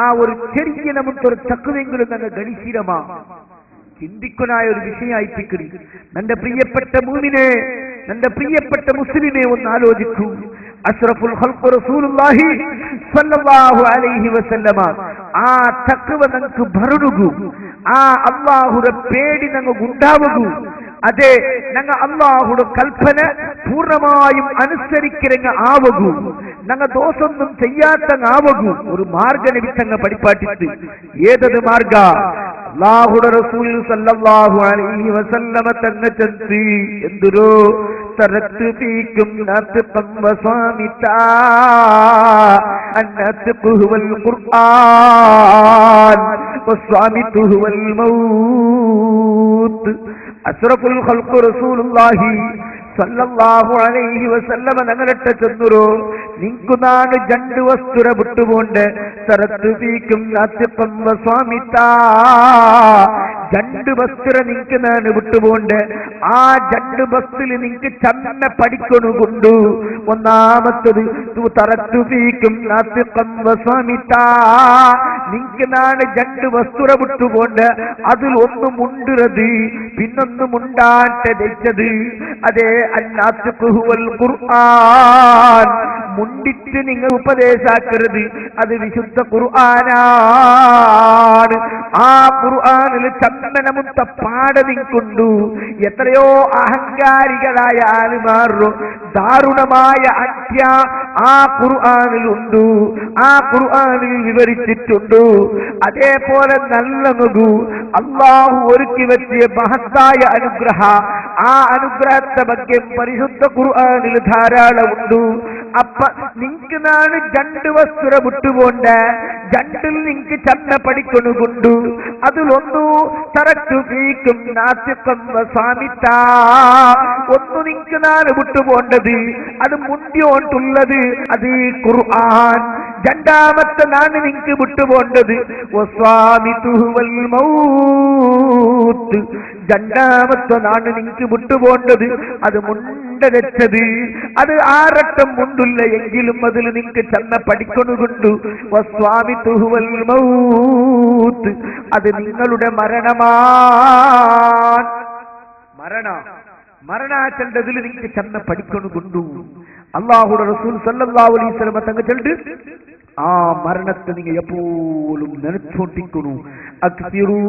ആ ഒരു ചെറിയ നമുക്കൊരു തഖ്വയെങ്കിലും ഞങ്ങൾ ഗണിശീലമാ ചിന്തിക്കനായ ഒരു വിഷയമായിട്ടിക്കറി. എന്റെ പ്രിയപ്പെട്ട മുഅ്മിനെ, എന്റെ പ്രിയപ്പെട്ട മുസ്ലിമെ ഒന്ന് ആലോചിക്കൂ. അഷ്റഫുൽ ഖൽഖ് റസൂലുള്ളാഹി സ്വല്ലല്ലാഹു അലൈഹി വസല്ലമ ആ തഖ്വ നമുക്ക് ഭരണുകൂ, ആ അല്ലാഹുടെ പേടി നമുക്ക് ഉണ്ടാവുകൂ. അതെ, ഞങ്ങൾ അല്ലാഹുടെ കൽപ്പന പൂർണ്ണമായും അനുസരിക്കരങ്ങ ആവകൂ, ഞങ്ങൾ ദോഷമൊന്നും ചെയ്യാത്തങ്ങാവകൂ. ഒരു മാർഗ നിമിത്തങ്ങ പഠിപ്പാട്ടിട്ട് ഏതത് മാർഗ? അല്ലാഹുടെ റസൂൽ സല്ലല്ലാഹു അലൈഹി വസല്ലമ തന്നെ ചെന്തി എന്തുരോ തറക്തു ഫീകും നത്ഖം വസാമിതാ അന്നത്ഖു ഹുവൽ ഖുർആൻ വസ്വാമിതു ഹുവൽ മൗത്ത്. അഷ്റഫുൽ ഖൽഖ് റസൂലുള്ളാഹി സല്ലല്ലാഹു അലൈഹി വസല്ലമ ഞങ്ങളെ ചെന്നുരോ നിങ്ങു നാണ് രണ്ട് വസ്തുര വിട്ടുകൊണ്ട് തറത്തു ഫീകും നത്ഖം വസാമിതാ, ജണ്ട് വസ്ത്ര നിങ്ങക്ക് ഞാൻ വിട്ടുപോണ്ട് ആ ജണ്ട് വസ്തിൽ നിങ്ങക്ക് ചന്ന പഠിക്കണുകൊണ്ടു. ഒന്നാമത്തത് തറത്തുഫീക്കും നിങ്ങക്ക് നാണ് ജണ്ട് വസ്തുര വിട്ടുപോണ്ട് അതിൽ ഒന്നും മുണ്ടുന്നത് പിന്നൊന്നും മുണ്ടാട്ട് ധരിച്ചത്. അതേ അന്നാത്തുൽ ഖുർആൻ മുണ്ടിട്ട് നിങ്ങൾ ഉപദേശാക്കരുത്, അത് വിശുദ്ധ ഖുർആനാണ്. ആ ഖുർആനിൽ ചന്ദനമുത്ത പാട നിൽക്കൊണ്ടു. എത്രയോ അഹങ്കാരികളായ ആലുമാറോ ദാരുണമായ അധ്യ ആ ഖുർആനിലുണ്ട്, ആ ഖുർആനിൽ വിവരിച്ചിട്ടുണ്ട്. അതേപോലെ നല്ല നോക്കൂ, അള്ളാഹു ഒരുക്കി വെച്ചിയ മഹത്തായ അനുഗ്രഹ, ആ അനുഗ്രഹത്തെ ಬಗ್ಗೆ പരിശുദ്ധ ഖുർആനിൽ ധാരാളമുണ്ട്. അപ്പ നിങ്ങക്ക് നാണ് ജണ്ട് വസ്തുര വിട്ടുപോണ്ട് ജണ്ടിൽ നിങ്ങക്ക് ചന്ന പഠിക്കണുകൊണ്ടു. അതിലൊന്നു തറച്ചു ഫീക്കും നാസിഖം വസാമിത, ഒന്നു നിങ്ങക്ക് നാണ് വിട്ടുപോണ്ടത് അത് മുണ്ടിയോണ്ടുള്ളത് അത് ഖുർആൻ. രണ്ടാമത്തെ നാണ് നിങ്ങക്ക് വിട്ടുപോണ്ടത് വസ്വാമിതുൽ മൗത്ത്, രണ്ടാമത്തെ നാണ് നിങ്ങക്ക് വിട്ടുപോണ്ടത് അത് മുണ്ടരച്ചത്. അത് ആറട്ടം മുണ്ടില്ല എങ്കിലും അതിൽ നിങ്ങക്ക് ചെന്ന പഠിക്കൊണ്ടുകൊണ്ടു. വസ്വാമിതുൽ മൗത്ത്, അത് നിങ്ങളുടെ മരണമാണ്. മരണാച്ചണ്ടതിൽ നിങ്ങക്ക് ചെന്ന പഠിക്കൊണ്ടുകൊണ്ടു. അല്ലാഹുവിന്റെ റസൂൽ സല്ലല്ലാഹു അലൈഹി വസല്ലം തങ്ങൾ ചൊല്ലിട്ട് ആ മരണത്തെ നിങ്ങൾ എപ്പോഴും നനച്ചുകൊണ്ടിരിക്കുന്നു. അക്സിറൂ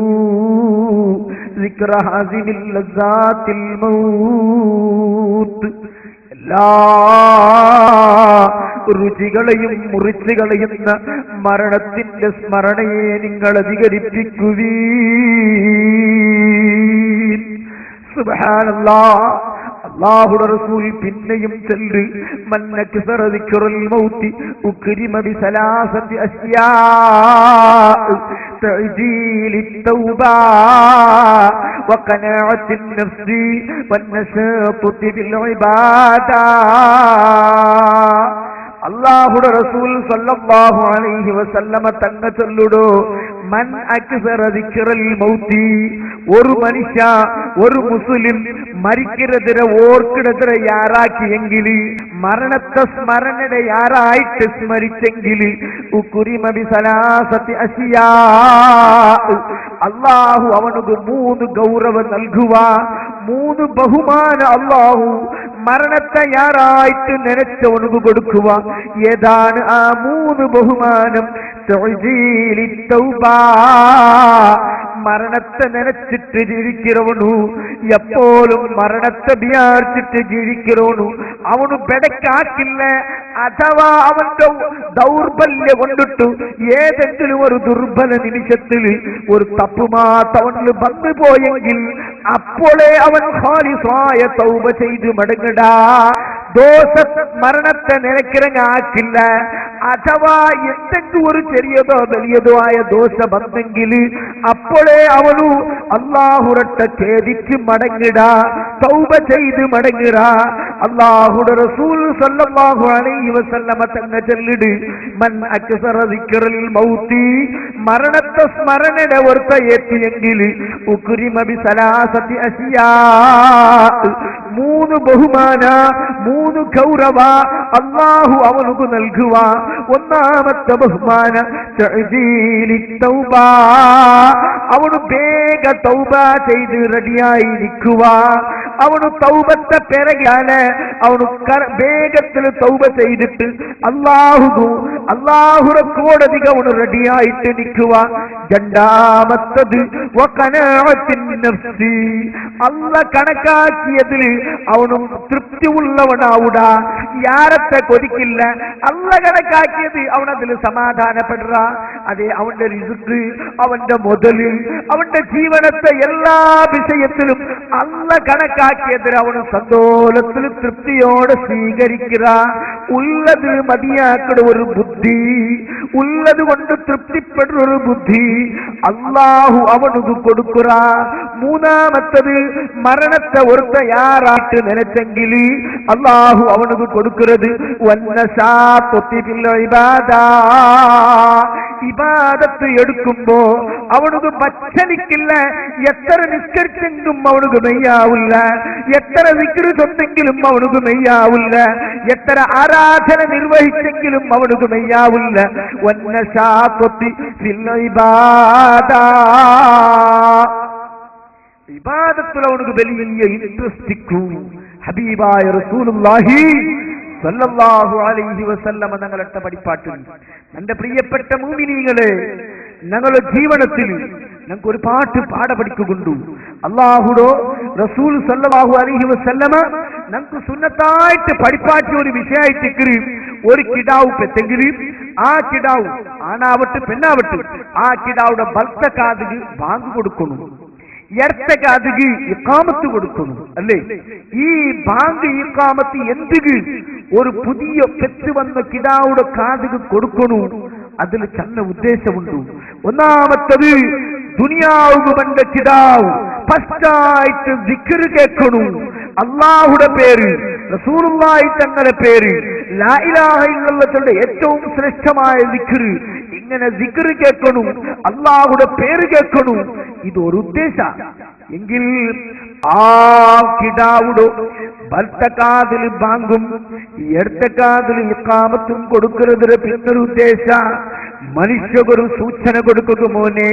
സിക്റ ഹാസിമിൽ ലസാത്തിൽ മൗത്ത്, എല്ലാ രുചികളെയും മുറിച്ചു കളയുന്ന മരണത്തിന്റെ സ്മരണയെ നിങ്ങൾ അധികരിപ്പിക്കുവീൻ. സുബ്ഹാനല്ലാഹ്. അല്ലാഹുവിന്റെ റസൂൽ പിന്നെയും ചൊല്ലി മന്നക്സറ ദിക്റുൽ മൗതി ഉക്രിമ ബിസലാസതി അസ്യാ തഅജീലിത് തൗബ വഖനാഅത്തിൻ നഫ്സി വന്നശാതു ബിൽ ഇബാദ. അല്ലാഹുവിന്റെ റസൂൽ സല്ലല്ലാഹു അലൈഹി വസല്ലമ തങ്ങൾ ചൊല്ലുടോ മൻ അക്സറ ദിക്റുൽ മൗതി, ഒരു മനുഷ്യ ഒരു മുസ്ലിം മരിക്കുന്നതിനെ ഓർക്കിടത്തിനെ യാറാക്കിയെങ്കിൽ, മരണത്തെ സ്മരണയുടെ യാറായിട്ട് സ്മരിച്ചെങ്കിൽ ഉക്രിമ ബിസലാസതി അസ്യാ, അല്ലാഹു അവനക്ക് 3 ഗൗരവം നൽകുക, 3 ബഹുമാനം അല്ലാഹു മരണത്തെ യാറായിട്ട് നനച്ചവനക്ക് കൊടുക്കുക. ഏതാണ് ആ 3 ബഹുമാനം? തഅജീലിത് തൗബ, മരണത്തെ നനച്ചിട്ട് ജീവിக்கிறവനു, എപ്പോഴും മരണത്തെ വിചാരിച്ചിട്ട് ജീവിக்கிறവനു അവന് ബെടക്കാക്കില്ല. അഥവാ അവന്റെ ദൗർബല്യം കൊണ്ടിട്ടു ഏതെങ്കിലും ഒരു ദുർബല നിമിഷത്തിൽ ഒരു തപ്പുമാത്തവനിൽ വന്നു പോയെങ്കിൽ അപ്പോഴേ അവൻ ഖാലിസായ തൗബ ചെയ്ത് മടങ്ങടാ. ദോഷ മരണത്തെ നിനക്കിറങ്ങാക്കില്ല. അഥവാ എന്തെങ്കിലും ഒരു ചെറിയതോ വലിയതോ ആയ ദോഷ വന്നെങ്കിൽ അപ്പോഴേ അവനു അല്ലാഹുവിനെ ഖേദിച്ച് മടങ്ങിടാ, തൗബ ചെയ്ത് മടങ്ങിടാ. അല്ലാഹുവിന്റെ റസൂൽ സല്ലല്ലാഹു അലൈഹി വസല്ലമ തങ്ങൾ ചൊല്ലിട് മൻ അക്സറ ദിക്റുൽ മൗതി, മരണത്തെ സ്മരണയുടെ ഓർത്ത ഏറ്റിയെങ്കിൽ ഉക്രിമ ബിസലാസതി അസ്യാ, 3 ബഹുമാന 3 ഗൗരവ അല്ലാഹു അവനക്ക് നൽകുക. ഒന്നാമത്തെ ബഹുമാന തഅജീലിത് തൗബ, അവന് വേഗ തൗബ ചെയ്ത് റെഡിയായി നിൽക്കുക. അവന് തൗബത്തെ പിറകാണ്, അവന് വേഗത്തിൽ തൗബ ചെയ്തിട്ട് അല്ലാഹുവിന്റെ കോടതിക്ക് അവന് റെഡിയായിട്ട് നിൽക്കുക. രണ്ടാമത്തത് വഖനാഅത്തിൻ നഫ്സി, അല്ലാഹ് കണക്കാക്കിയതിൽ അവനും തൃപ്തി ഉള്ളവനാവുക, യാരത്തെ കൊതിക്കില്ല. അല്ലാഹ് കണക്കാക്കിയത് അവനതിൽ സമാധാനപ്പെടുക. അതെ, അവന്റെ റിസ്ക്, അവന്റെ മുതല്, അവന്റെ ജീവനത്തെ എല്ലാ വിഷയത്തിലും അല്ലാഹ് കണക്കാക്കിയതിൽ അവന് സന്തോഷത്തിൽ തൃപ്തിയോടെ സ്വീകരിക്കുക. ഉള്ളത് മതിയാക്കുന്ന ഒരു ബുദ്ധി, ഉള്ളത് കൊണ്ട് തൃപ്തിപ്പെടുന്ന ഒരു ബുദ്ധി അല്ലാഹു അവനക്ക് കൊടുക്കുക. മൂന്നാമത്തത് മരണത്തെ ഒരു തയ്യാറായിട്ട് നനച്ചെങ്കിൽ അല്ലാഹു അവനക്ക് കൊടുക്കുന്നത് ഇബാദത്ത് എടുക്കുമ്പോ അവനുക്ക് ഭക്ഷണിക്കില്ല. എത്ര നിസ്കരിച്ചെങ്കിലും അവനുക്ക് മെയ്യാവില്ല, എത്ര വിക്രി ചൊന്നെങ്കിലും അവനുക്ക് മെയ്യാവില്ല, എത്ര ആരാധന നിർവഹിച്ചെങ്കിലും അവനുക്ക് മെയ്യാവില്ല. ഇബാദത്തിൽ അവനുക്ക് വലിയ ഇൻട്രസ്റ്റ്. ഹബീബായ റസൂലുള്ളാഹി സല്ലല്ലാഹു അലൈഹി വസല്ലമ ഞങ്ങളുടെ പഠിപ്പാട്ടിൽ എന്റെ പ്രിയപ്പെട്ട മുഅ്മിനീങ്ങളെ, ഞങ്ങളുടെ ജീവിതത്തിൽ ഞങ്ങൾക്ക് ഒരു പാട്ട് പാട പഠിക്കുകൊണ്ടു. അല്ലാഹുവോ റസൂൽ സല്ലല്ലാഹു അലൈഹി വസല്ലമ ഞങ്ങൾക്ക് സുന്നത്തായിട്ട് പഠിപ്പാട്ടിയ ഒരു വിഷയമായിട്ട് ഒരു കിടാവ് പെത്തെങ്കിൽ ആ കിടാവ് ആണാവട്ടെ പെണ്ണാവട്ടെ ആ കിടാവുടെ ഭർത്ത കാതിന് ബാങ്ക് കൊടുക്കണം, ഇടത്തെ കാതിന് ഇഖാമത്ത് കൊടുക്കുന്നു. അല്ലേ? ഈ ബാങ്ക് ഇഖാമത്ത് എന്തിന് ഒരു പുതിയ പെറ്റ് വന്ന കിടാവുടെ കാതിന് കൊടുക്കണു? അതിൽ ചന്ന ഉദ്ദേശമുണ്ട്. ഒന്നാമത്തത് ദുനിയാവ് കണ്ട കിടാവ് ഫസ്റ്റായിട്ട് ദിക്ർ കേൾക്കണു, അല്ലാഹുടെ പേര്, റസൂലുള്ളാഹി തങ്ങളുടെ പേര്, ലാ ഇലാഹ ഇല്ലല്ലാഹുവിന്റെ ഏറ്റവും ശ്രേഷ്ഠമായ ദിക്ർ. ഇങ്ങനെ ദിക്ർ കേൾക്കണു, അല്ലാഹുടെ പേര് കേൾക്കണു. ഇതൊരു ഉദ്ദേശ എങ്കിൽ ആ കിടാവുടോ ഭർത്തക്കാതിൽ ബാങ്കും എടുത്തക്കാതിൽ ഇഖാമത്തും കൊടുക്കുന്നത് പിന്നൊരു ഉദ്ദേശ. മനുഷ്യക്കൊരു സൂചന കൊടുക്കുക, മോനെ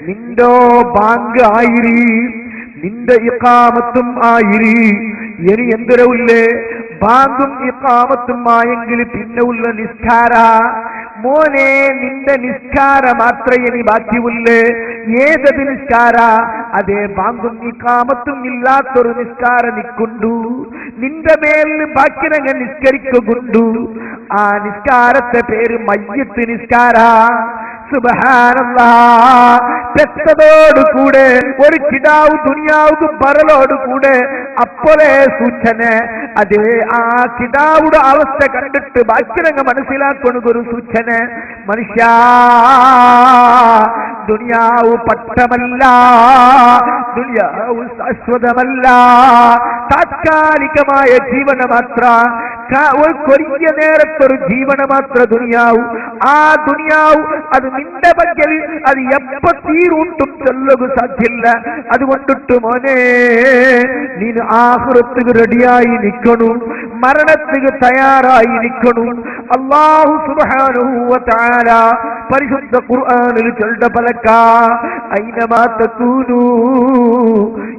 നിന്റെ ബാങ്ക് ആയിരി, നിന്റെ ഇഖാമത്തും ആയിരി. ഇനി എന്തൊരവില്ലേ? ബാങ്കും ഇഖാമത്തും ആയെങ്കിൽ പിന്നെ ഉള്ള നിസ്കാര. മോനെ നിന്റെ നിസ്കാര മാത്രമേ ഇനി ബാക്കിയുള്ളേ. ഏതത് നിസ്കാര? അതേ ബാങ്കും ഇഖാമത്തും ഇല്ലാത്തൊരു നിസ്കാര നിക്കൊണ്ടു. നിന്റെ മേലിൽ ബാക്കിനങ്ങ് നിസ്കരിക്കൊണ്ടു. ആ നിസ്കാരത്തെ പേര് മയ്യത്ത് നിസ്കാര. സുബ്ഹാനല്ലാഹ്. പെട്ടതോട് കൂടെ ഒരു കിടാവ് ദുനിയാവ് പരലോട് കൂടെ അപ്പോഴേ സൂചന. അതേ ആ കിടാവുടെ അവസ്ഥ കണ്ടിട്ട് ബാക്കിരങ്ങ് മനസ്സിലാക്കുന്ന ഒരു സൂചന. മനുഷ്യ, ദുനിയാവ് പട്ടമല്ല, ദുനിയാവ് ശാശ്വതമല്ല, താത്കാലികമായ ജീവന മാത്ര, ഒരു കൊറിയ നേരത്തൊരു ജീവന മാത്ര ദുനിയാവ്. ആ ദുനിയാവ് അത് നിന്റെ പക്കൽ അത് എപ്പ തീരുണ്ടും ചൊല്ലുക സാധ്യല്ല. അതുകൊണ്ടിട്ട് മോനെ നീ ആഖിറത്തിക്ക് റെഡിയായി നിൽക്കണു, മരണത്തിന് തയ്യാറായി നിൽക്കണു. അല്ലാഹു സുബ്ഹാനഹു വ തആല പരിശുദ്ധ ഖുർആനിൽ ചൊല്ല പലക്ക, ഐനമാ തകൂനു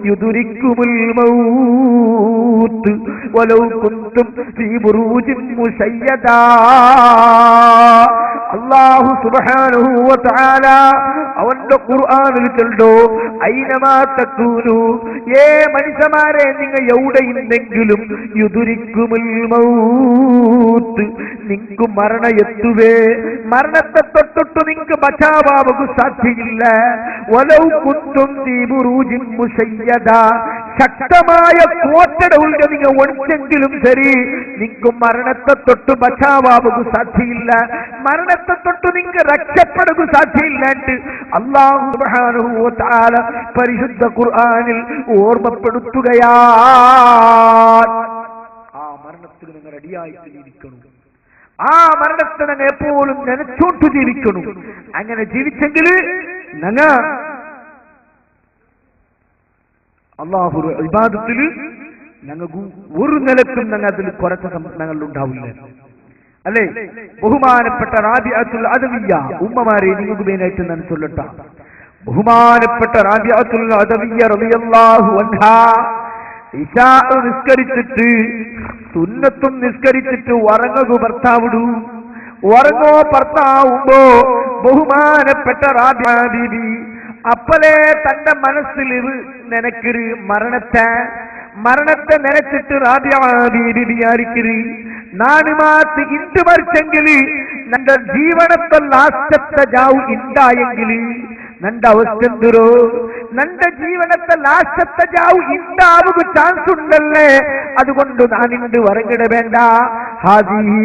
യുദ്രിക്കുമുൽ മൗത്ത് വലൗ കുൻതും ഫീ ബുറൂജിൻ മുശയ്യദാ. അല്ലാഹു സുബ്ഹാനഹു വ തആല അവന്റെ ഖുർആനിൽ ചൊല്ലോ, ഐനമാ തകൂനു, ഏ മനുഷ്യന്മാരെ നിങ്ങൾ എവിടെയുണ്ടെങ്കിലും യുദ്രിക്കുമുൽ മൗത്ത്, നിങ്ങൾക്ക് മരണം എത്തുവേ. മരണത്തെ തൊട്ടിട്ട് നിങ്ങൾക്ക് ബച്ചാവാവുക സാധ്യയില്ല. വലൗ കുൻതും ഫീ ബുറൂജിൻ മുശയ്യദാ, ശക്തമായ കോട്ടയുടെ ഉള്ളിൽ നിങ്ങൾ ഒളിച്ചെങ്കിലും ശരി, നിങ്ങൾക്ക് മരണത്തെ തൊട്ട് ബച്ചാവാവുക സാധ്യയില്ല. മരണത്തെ തൊട്ട് നിങ്ങൾക്ക് രക്ഷപ്പെടുക സാധ്യയില്ലാണ്ട് അല്ലാഹു സുബ്ഹാനഹു വ തആല പരിശുദ്ധ ഖുർആനിൽ ഓർമ്മപ്പെടുത്തുകയാ. ആ മരണത്തിന് നിങ്ങൾ റെഡിയായി ജീവിക്കണം. ആ മരണത്തെ ഞങ്ങൾ എപ്പോഴും നനച്ചോട്ട് ജീവിക്കണം. അങ്ങനെ ജീവിച്ചെങ്കിൽ ഞങ്ങൾ അല്ലാഹു ഇബാദത്തിൽ ഞങ്ങൾക്ക് ഒരു നിലക്കും ഞങ്ങൾ അതിൽ കുറച്ച ഞങ്ങൾ ഉണ്ടാവില്ല. അല്ലേ? ബഹുമാനപ്പെട്ട റാബിഅത്തുൽ അദവിയ്യ ഉമ്മമാരെ നിങ്ങൾക്ക് മെയിനായിട്ട് ഞാൻ ചൊല്ലട്ട. ബഹുമാനപ്പെട്ട റാബിഅത്തുൽ അദവിയ്യ റളിയല്ലാഹു അൻഹാ ഇശാ നിസ്കരിച്ചിട്ട് സുന്നത്തും നിസ്കരിച്ചിട്ട് ഉറങ്ങു ഭർത്താവിടൂ. ഉറങ്ങോ ഭർത്താവുമ്പോ ബഹുമാനപ്പെട്ട റാബിഅ ബീബി അപ്പലേ തന്റെ മനസ്സിൽ നിനക്കൊരു മരണത്തെ നനച്ചിട്ട് റാബിഅ ബീബി വിചാരിക്കരു, നാനുമാത്ത് ഇണ്ട് മറിച്ചെങ്കിൽ നന്റെ ജീവനത്തെ ലാസ്റ്റത്തെ ജാവ് ഉണ്ടായെങ്കിൽ നന്റെ അവസ്ഥ എന്തിരോ? നന്റെ ജീവനത്തെ ലാസ്റ്റത്തെ ജാവ് ഉണ്ടാവുക ചാൻസ് ഉണ്ടല്ലേ. അതുകൊണ്ട് നാനിണ്ട് വറങ്ങിട വേണ്ട. ഹാദിഹി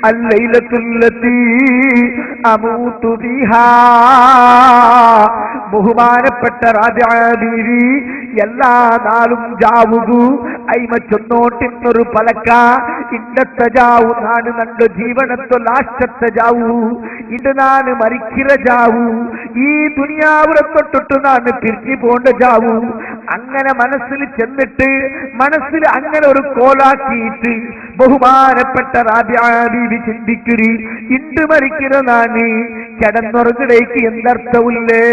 അല്ലൈലത്തുല്ലത്തി അമൂതു ബിഹാ. ബഹുമാനപ്പെട്ട റാബിഅ ബീവി എല്ലാ നാളും ജാവുകു അയിമ ചൊന്നോട്ടിന്നൊരു പലക്ക ഇന്നത്തെ ജാവു നാണ് നണ്ട ജീവനത്തോ ലാസ്റ്റത്തെ ജാവു ഇത് നാണ് മരിക്കിற ജാവു ഈ ദുനിയാവിനെ തൊട്ടിട്ട് നാണ് പിരിഞ്ഞു പോണ്ട ജാവു അങ്ങനെ മനസ്സിൽ ചെന്നിട്ട് മനസ്സിൽ അങ്ങനെ ഒരു കോലാക്കിയിട്ട് ബഹുമാനപ്പെട്ട റാബിഅ ബീവി ചിന്തിക്കുരി ഇണ്ട് മരിക്കിற നാണ് കിടന്നുറങ്ങടേക്ക് എന്തർത്ഥമില്ലേ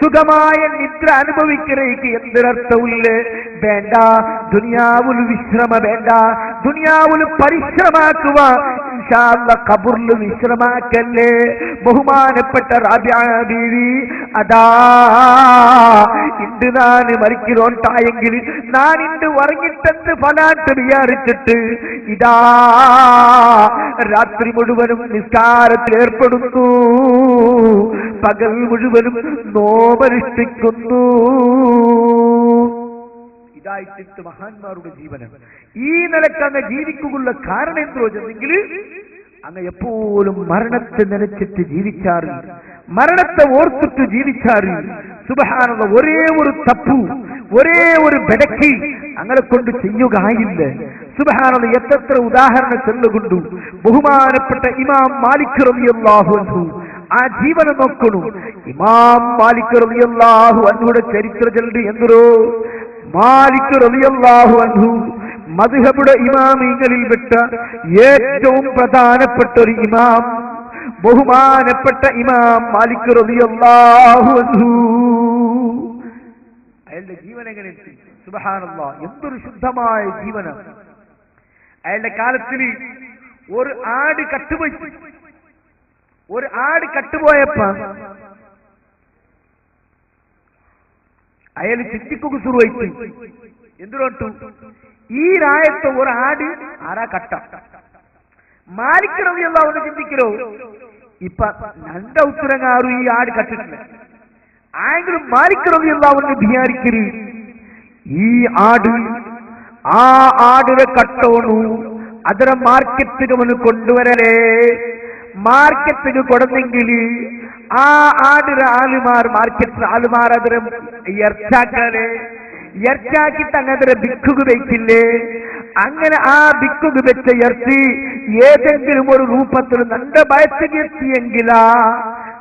സുഖമായ നിദ്ര അനുഭവിക്കലേക്ക് എന്തൊരർത്ഥമില്ലേ വേണ്ട ദുനിയാവുൽ വിശ്രമ വേണ്ട ദുനിയാവുൽ പരിശ്രമാക്കുക ഇൻഷാ അല്ലാഹ് ഖബറിൽ വിശ്രമാക്കല്ലേ ബഹുമാനപ്പെട്ട റാബിഅ ബീവി അതാ ഇണ്ട് നാന് മരിക്കലോണ്ടായെങ്കിൽ ഞാൻ ഇണ്ട് ഉറങ്ങിട്ടെന്ന് ഫലാട്ട് വിചാരിച്ചിട്ട് ഇതാ രാത്രി മുഴുവനും നിസ്കാരത്തിൽ ഏർപ്പെടുന്നു പകൽ മുഴുവനും നോമനുഷ്ഠിക്കുന്നു ഇതായിട്ട് മഹാന്മാരുടെ ജീവനം ഈ നിലക്ക് അങ്ങ് ജീവിക്കുള്ള കാരണം എന്തോ ചെന്നെങ്കിൽ അങ്ങ് എപ്പോഴും മരണത്തെ നനച്ചിട്ട് ജീവിച്ചാറ് മരണത്തെ ഓർത്തിട്ട് ജീവിച്ചാറ് സുബ്ഹാനല്ലാഹ് ഒരേ ഒരു തപ്പു ഒരേ ഒരു ബെടക്കി അങ്ങനെ കൊണ്ട് ചെയ്യുകയില്ല സുബ്ഹാനല്ലാഹ് എത്ര ഉദാഹരണം ചെല്ലുകൊണ്ടു ബഹുമാനപ്പെട്ട ഇമാം മാലിക് റളിയല്ലാഹു അൻഹു ആ ജീവനം നോക്കണു ഇമാം മാലിക് റളിയല്ലാഹു അൻഹുടെ ചരിത്രത്തിൽ എന്തോ മാലിക് റളിയല്ലാഹു അൻഹു മദ്ഹബുടെ ഇമാമികളിൽപ്പെട്ട ഏറ്റവും പ്രധാനപ്പെട്ട ഒരു ഇമാം ബഹുമാനപ്പെട്ട ഇമാം മാലിക് റളിയല്ലാഹു അൻഹു അയാളുടെ ജീവൻ എങ്ങനെ സുബ്ഹാനല്ലാഹ് എന്തൊരു ശുദ്ധമായ ജീവനം അയാളുടെ കാലത്തിൽ ഒരു ആട് കട്ടുപോയി ഒരു ആട് കട്ടുപോയപ്പോ അയാൾ ചിന്തിക്കുക സുറുവായി എന്തുകൊണ്ടു ഈ രായത്തെ ഒരു ആട് ആരാ കട്ട മാലിക് റളിയല്ലാഹു അൻഹു ചിന്തിക്കലോ ഇപ്പൊ നണ്ട ഉത്തരങ്ങാറും ഈ ആട് കട്ടിട്ടില്ല ആയെങ്കിലും മാലിക് റളിയല്ലാഹു അൻഹു വിചാരിക്കരുത് ഈ ആട് ആ ആടിനെ കട്ടോണു ಅದರ ಮಾರ್ಕೆಟ್ಗೆ ಅವನು ಕೊಂಡುವರಲೇ ಮಾರ್ಕೆಟ್ಗೆ ಕೊಡನೆങ്കിൽ ಆ ಆಡಿರ ಆಲುಮಾರ್ ಮಾರ್ಕೆಟ್ ಆಲುಮಾರ್ ಅದರ ಎರ್ಚಾಕಲೆ എർച്ചാക്കി തന്നതിരെ ബിക്കുക്ക് വെച്ചില്ലേ അങ്ങനെ ആ ബിക്കുക്ക് വെച്ച എർച്ചി ഏതെങ്കിലും ഒരു രൂപത്തിൽ നന്റെ ഭയത്തേക്ക് എത്തിയെങ്കിലാ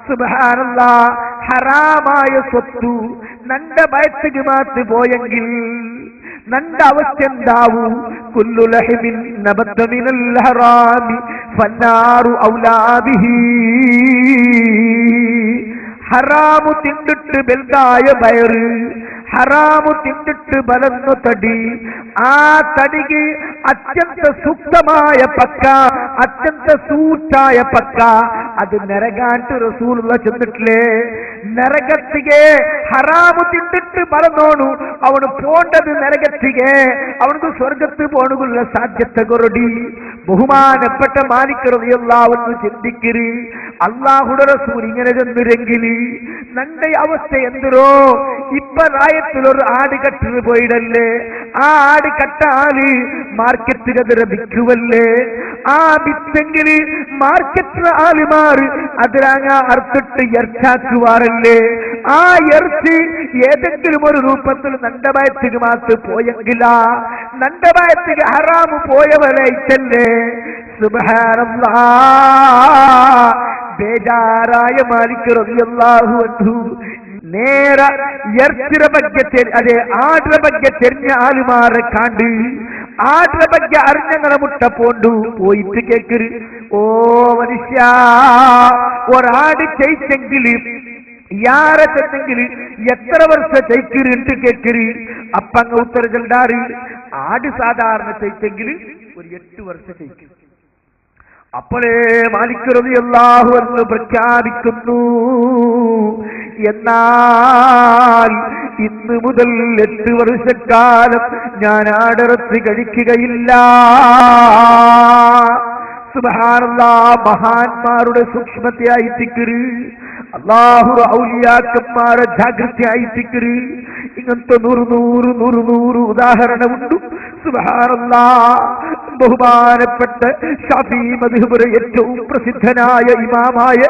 സുബ്ഹാനല്ലാഹ് ഹറാമായ സ്വത്തു നന്റെ ഭയത്തേക്ക് മാറ്റി പോയെങ്കിൽ നന്റെ അവസ്ഥ എന്താവൂ കുല്ലു ലഹ്മിൻ നബത മിനൽ ഹറാമി ഫന്നാറു ഔലാ ബിഹി ഹറാമു തിന്നിട്ട് ബൽദായ ബയറ് ഹറാമു തിന്നിട്ട് ബലന്നു തടി ആ തടിക്ക് അത്യന്ത സൂക്തമായ പക്ക അത്യന്ത സൂറ്റായ പക്ക അത് നരകാട്ട് റസൂലുള്ള ചെന്നിട്ടില്ലേ നരകത്തിಗೆ ഹറാമു തിന്നിട്ട് ബലന്നോണു അവನು പോണ്ടത് നരകത്തിಗೆ അവനക്ക് സ്വർഗത്ത് പോണുള്ള സാധ്യത കൊറടി ബഹുമാനപ്പെട്ട മാലിക് റളിയല്ലാഹു അൻഹു ചിന്തിക്കരി അല്ലാഹുവിന്റെ റസൂൽ ഇങ്ങനെ ചെന്നിരെങ്കിൽ നന്റെ അവസ്ഥ എന്തോ ഇപ്പ റായത്തിലൊരു ആട് കട്ടിന് പോയിടല്ലേ ആ ആട് കട്ടാല് മാർക്കറ്റിൽ അതിരെ വിൽക്കുവല്ലേ ആ വിത്തെങ്കിൽ മാർക്കറ്റിലെ ആളുമാർ അതിലങ്ങ അറുത്തിട്ട് എർച്ചാക്കുവാറല്ലേ ആ എർച്ചി ഏതെങ്കിലും ഒരു രൂപത്തിൽ നന്റെ ഭയത്തിക്ക് മാറ്റി പോയെങ്കിലാ നന്റെ ഭയത്തിക്ക് ഹറാമു പോയവരയിട്ടല്ലേ സുബ്ഹാനല്ലാഹ് ബേജാറായ മാലിക് റളിയല്ലാഹു അൻഹു നേര എർച്ചിര ಬಗ್ಗೆ അതെ ആടിര ಬಗ್ಗೆ തെരിഞ്ഞ ആളുമാരെ കണ്ട് ആടിര ಬಗ್ಗೆ അറിഞ്ഞങ്ങളെ മുട്ട പോണ്ടു പോയിട്ട് കേക്കര് ഓ മനുഷ്യ ഒരാട് ചെയ്തെങ്കിൽ യാരെ ചെന്നെങ്കിൽ എത്ര വർഷം ചെയ്ക്കിരുണ്ട് കേക്കര് അപ്പങ്ങ ഉത്തരം ചെല്ലാറ് ആട് സാധാരണ ചെയ്തെങ്കിൽ ഒരു 8 വർഷം ചെയ്ക്കും അപ്പോഴേ മാലിക് റളിയല്ലാഹു അൻഹു പ്രഖ്യാപിക്കുന്നു എന്നാൽ ഇന്ന് മുതൽ 8 വർഷക്കാലം ഞാൻ ആടിറച്ചി കഴിക്കുകയില്ല. സുബ്ഹാനല്ലാഹ് മഹാന്മാരുടെ സൂക്ഷ്മതയായി തിക്കര് അല്ലാഹു ഔലിയാക്കന്മാരെ ജാഗ്രതയായി തിക്കര് ഇങ്ങനത്തെ 100 ഉദാഹരണമുണ്ട്. സുബ്ഹാനല്ലാഹ് ബഹുമാനപ്പെട്ട ശഫീ മദ്ഹബിലെ ഏറ്റവും പ്രസിദ്ധനായ ഇമാമായ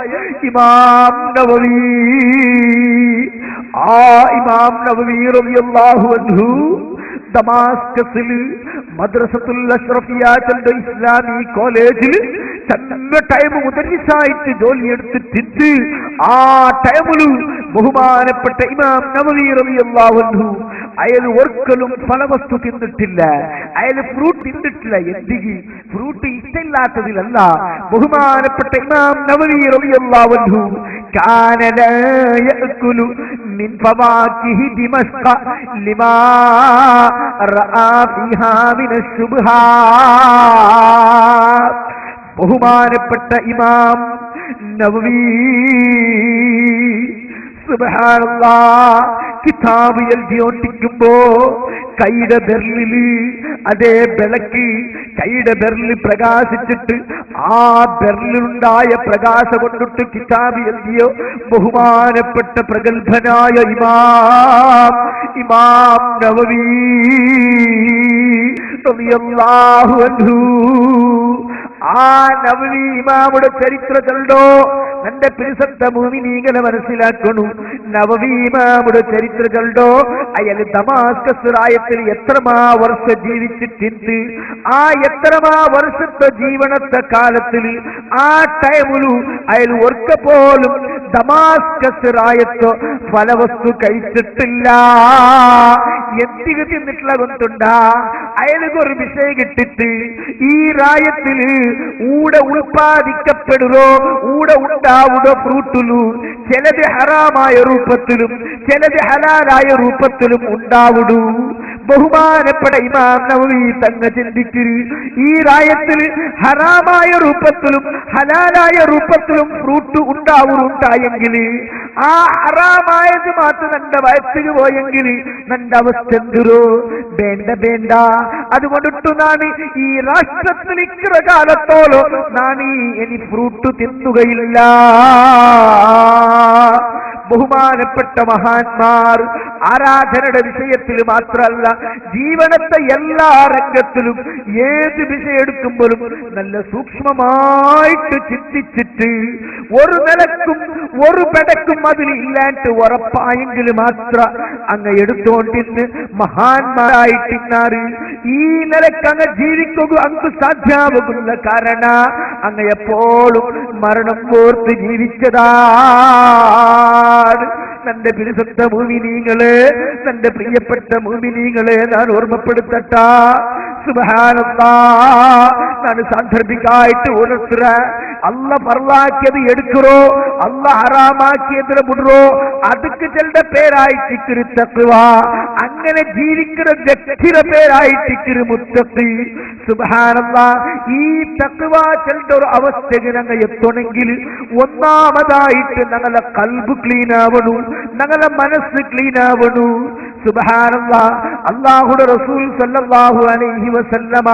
ഇമാം നവവി ആ ഇമാം നവവി റളിയല്ലാഹു അൻഹു ഡമാസ്കസിൽ മദ്രസത്തുൽ അഷ്റഫിയ ചെണ്ട ഇസ്ലാമി കോളേജിൽ ചെന്ന ടൈം മുദരിസായിട്ട് ജോലിയെടുത്തിട്ട് ആ ടൈമില് ബഹുമാനപ്പെട്ട ഇമാം നവവി റളിയല്ലാഹു അൻഹു അയാൾ ഒരിക്കലും ഫലവസ്തു തിന്നിട്ടില്ല, അയാൾ ഫ്രൂട്ട് തിന്നിട്ടില്ല. എന്തിന്? ഫ്രൂട്ട് ഇഷ്ടമില്ലാത്തതിലല്ല. ബഹുമാനപ്പെട്ട ഇമാം നവവി റളിയല്ലാഹു അൻഹു കാന ലാ യഅകുലു മിൻ ഫവാകിഹി ദിമശ്ക ലിമാ റആ ഫിഹാ മിനശ് ശുബ്ഹാത്ത്. ബഹുമാനപ്പെട്ട ഇമാം നവവി സുബ്ഹാനല്ലാഹ് കിതാബ് എഴുതിയോട്ടിക്കുമ്പോ കൈയുടെ ബെർലില് അതേ വിളക്ക് കൈയുടെ ബെർലിൽ പ്രകാശിച്ചിട്ട് ആ ബെർലിലുണ്ടായ പ്രകാശം കൊണ്ടിട്ട് കിതാബ് എഴുതിയോ ബഹുമാനപ്പെട്ട പ്രഗത്ഭനായ ഇമാം നവവി റളിയല്ലാഹു അൻഹു. ആ നവവി ഇമാമുടെ ചരിത്രത്തിലുണ്ടോ? എന്റെ പ്രിയപ്പെട്ട മുഅ്മിനീങ്ങളെ മനസ്സിലാക്കണു. നവവി ഇമാമുടെ ചരിത്രത്തിലുണ്ടോ? അയാൾ ദമാസ്കസ് റായത്തിൽ എത്രമാ വർഷം ജീവിച്ചിട്ടുണ്ട്. ആ എത്രമാ വർഷത്തെ ജീവനത്തെ കാലത്തിൽ ആ ടൈമിലു അയാൾ ഒർക്ക പോലും ദമാസ്കസ് റായത്തോ ഫലവസ്തു കഴിച്ചിട്ടില്ല. എന്തിന് തിന്നിട്ടുള്ള കൊണ്ടുണ്ടാ അയാൾക്ക് ഒരു വിഷയം കിട്ടിട്ട് ഈ റായത്തില് ഊടെ ഉൽപ്പാദിക്കപ്പെടുകയോ ഊടെ ഉണ്ടാവുക ഫ്രൂട്ടിലു ചിലത് ഹറാമായ രൂപത്തിലും ചിലത് ഹലാലായ രൂപത്തിലും ഉണ്ടാവുടൂ. ബഹുമാനപ്പെട്ട ഇമാം നവവി തങ്ങ ചിന്തിക്കരു ഈ റായത്തിൽ ഹറാമായ രൂപത്തിലും ഹലാലായ രൂപത്തിലും ഫ്രൂട്ട് ഉണ്ടാവുണ്ടായെങ്കിൽ ആ ഹറാമായത് മാത്രം നന്റെ വയസ്സിന് പോയെങ്കിൽ നന്റെ അവസ്ഥ എന്തിരോ? വേണ്ട. അതുകൊണ്ടിട്ടു നാണ് ഈ രാഷ്ട്രത്തിൽ ഇത്ര കാലത്തോളം നാണീ ഇനി ഫ്രൂട്ട് തിന്നുകയില്ല. ബഹുമാനപ്പെട്ട മഹാന്മാർ ആരാധനയുടെ വിഷയത്തിൽ മാത്രമല്ല ജീവനത്തെ എല്ലാ രംഗത്തിലും ഏത് വിഷയം എടുക്കുമ്പോഴും നല്ല സൂക്ഷ്മമായിട്ട് ചിന്തിച്ചിട്ട് ഒരു നിലക്കും ഒരു പെടക്കും അതിൽ ഇല്ലാണ്ട് ഉറപ്പായെങ്കിൽ മാത്രം അങ്ങ് എടുത്തോണ്ടിന്ന് മഹാന്മാരായിട്ടിന്നാറ് ഈ നിലക്ക് അങ്ങ് ജീവിക്കുക അങ്ങ് സാധ്യമാകുന്ന കാരണ അങ്ങ് എപ്പോഴും മരണം ഓർത്ത് ജീവിച്ചതാണ്. തന്റെ പ്രിയപ്പെട്ട മുഅ്മിനീങ്ങളെ, തന്റെ പ്രിയപ്പെട്ട മുഅ്മിനീങ്ങളെ ഞാൻ ഓർമ്മപ്പെടുത്തട്ട. സുബ്ഹാനല്ലാഹ്, ഞാൻ സാന്ദർഭികമായിട്ട് ഉണർത്തുക. അല്ല ഫർളാക്കിയത് എടുക്കറോ അല്ല ഹറാമാക്കിയതിനെ വിടറോ അതുക്ക് ചെല്ലുന്ന പേരായിട്ടിക്കൊരു തഖ്വ. അങ്ങനെ ജീവിക്കുന്ന വ്യക്തിയുടെ പേരായിട്ടിക്കൊരു മുത്തഖി. സുബ്ഹാനല്ലാഹ്, ഈ തഖ്വ ചെല്ലുന്ന ഒരു അവസ്ഥയ്ക്ക് ഞങ്ങൾ എത്തണമെങ്കിൽ ഒന്നാമതായിട്ട് ഞങ്ങളെ കൽബ് ക്ലീൻ ആവണു, ഞങ്ങളെ മനസ്സ് ക്ലീൻ ആവണു. സുബ്ഹാനല്ലാഹ്, അല്ലാഹുവിന്റെ റസൂൽ സല്ലല്ലാഹു അലൈഹി വസല്ലമ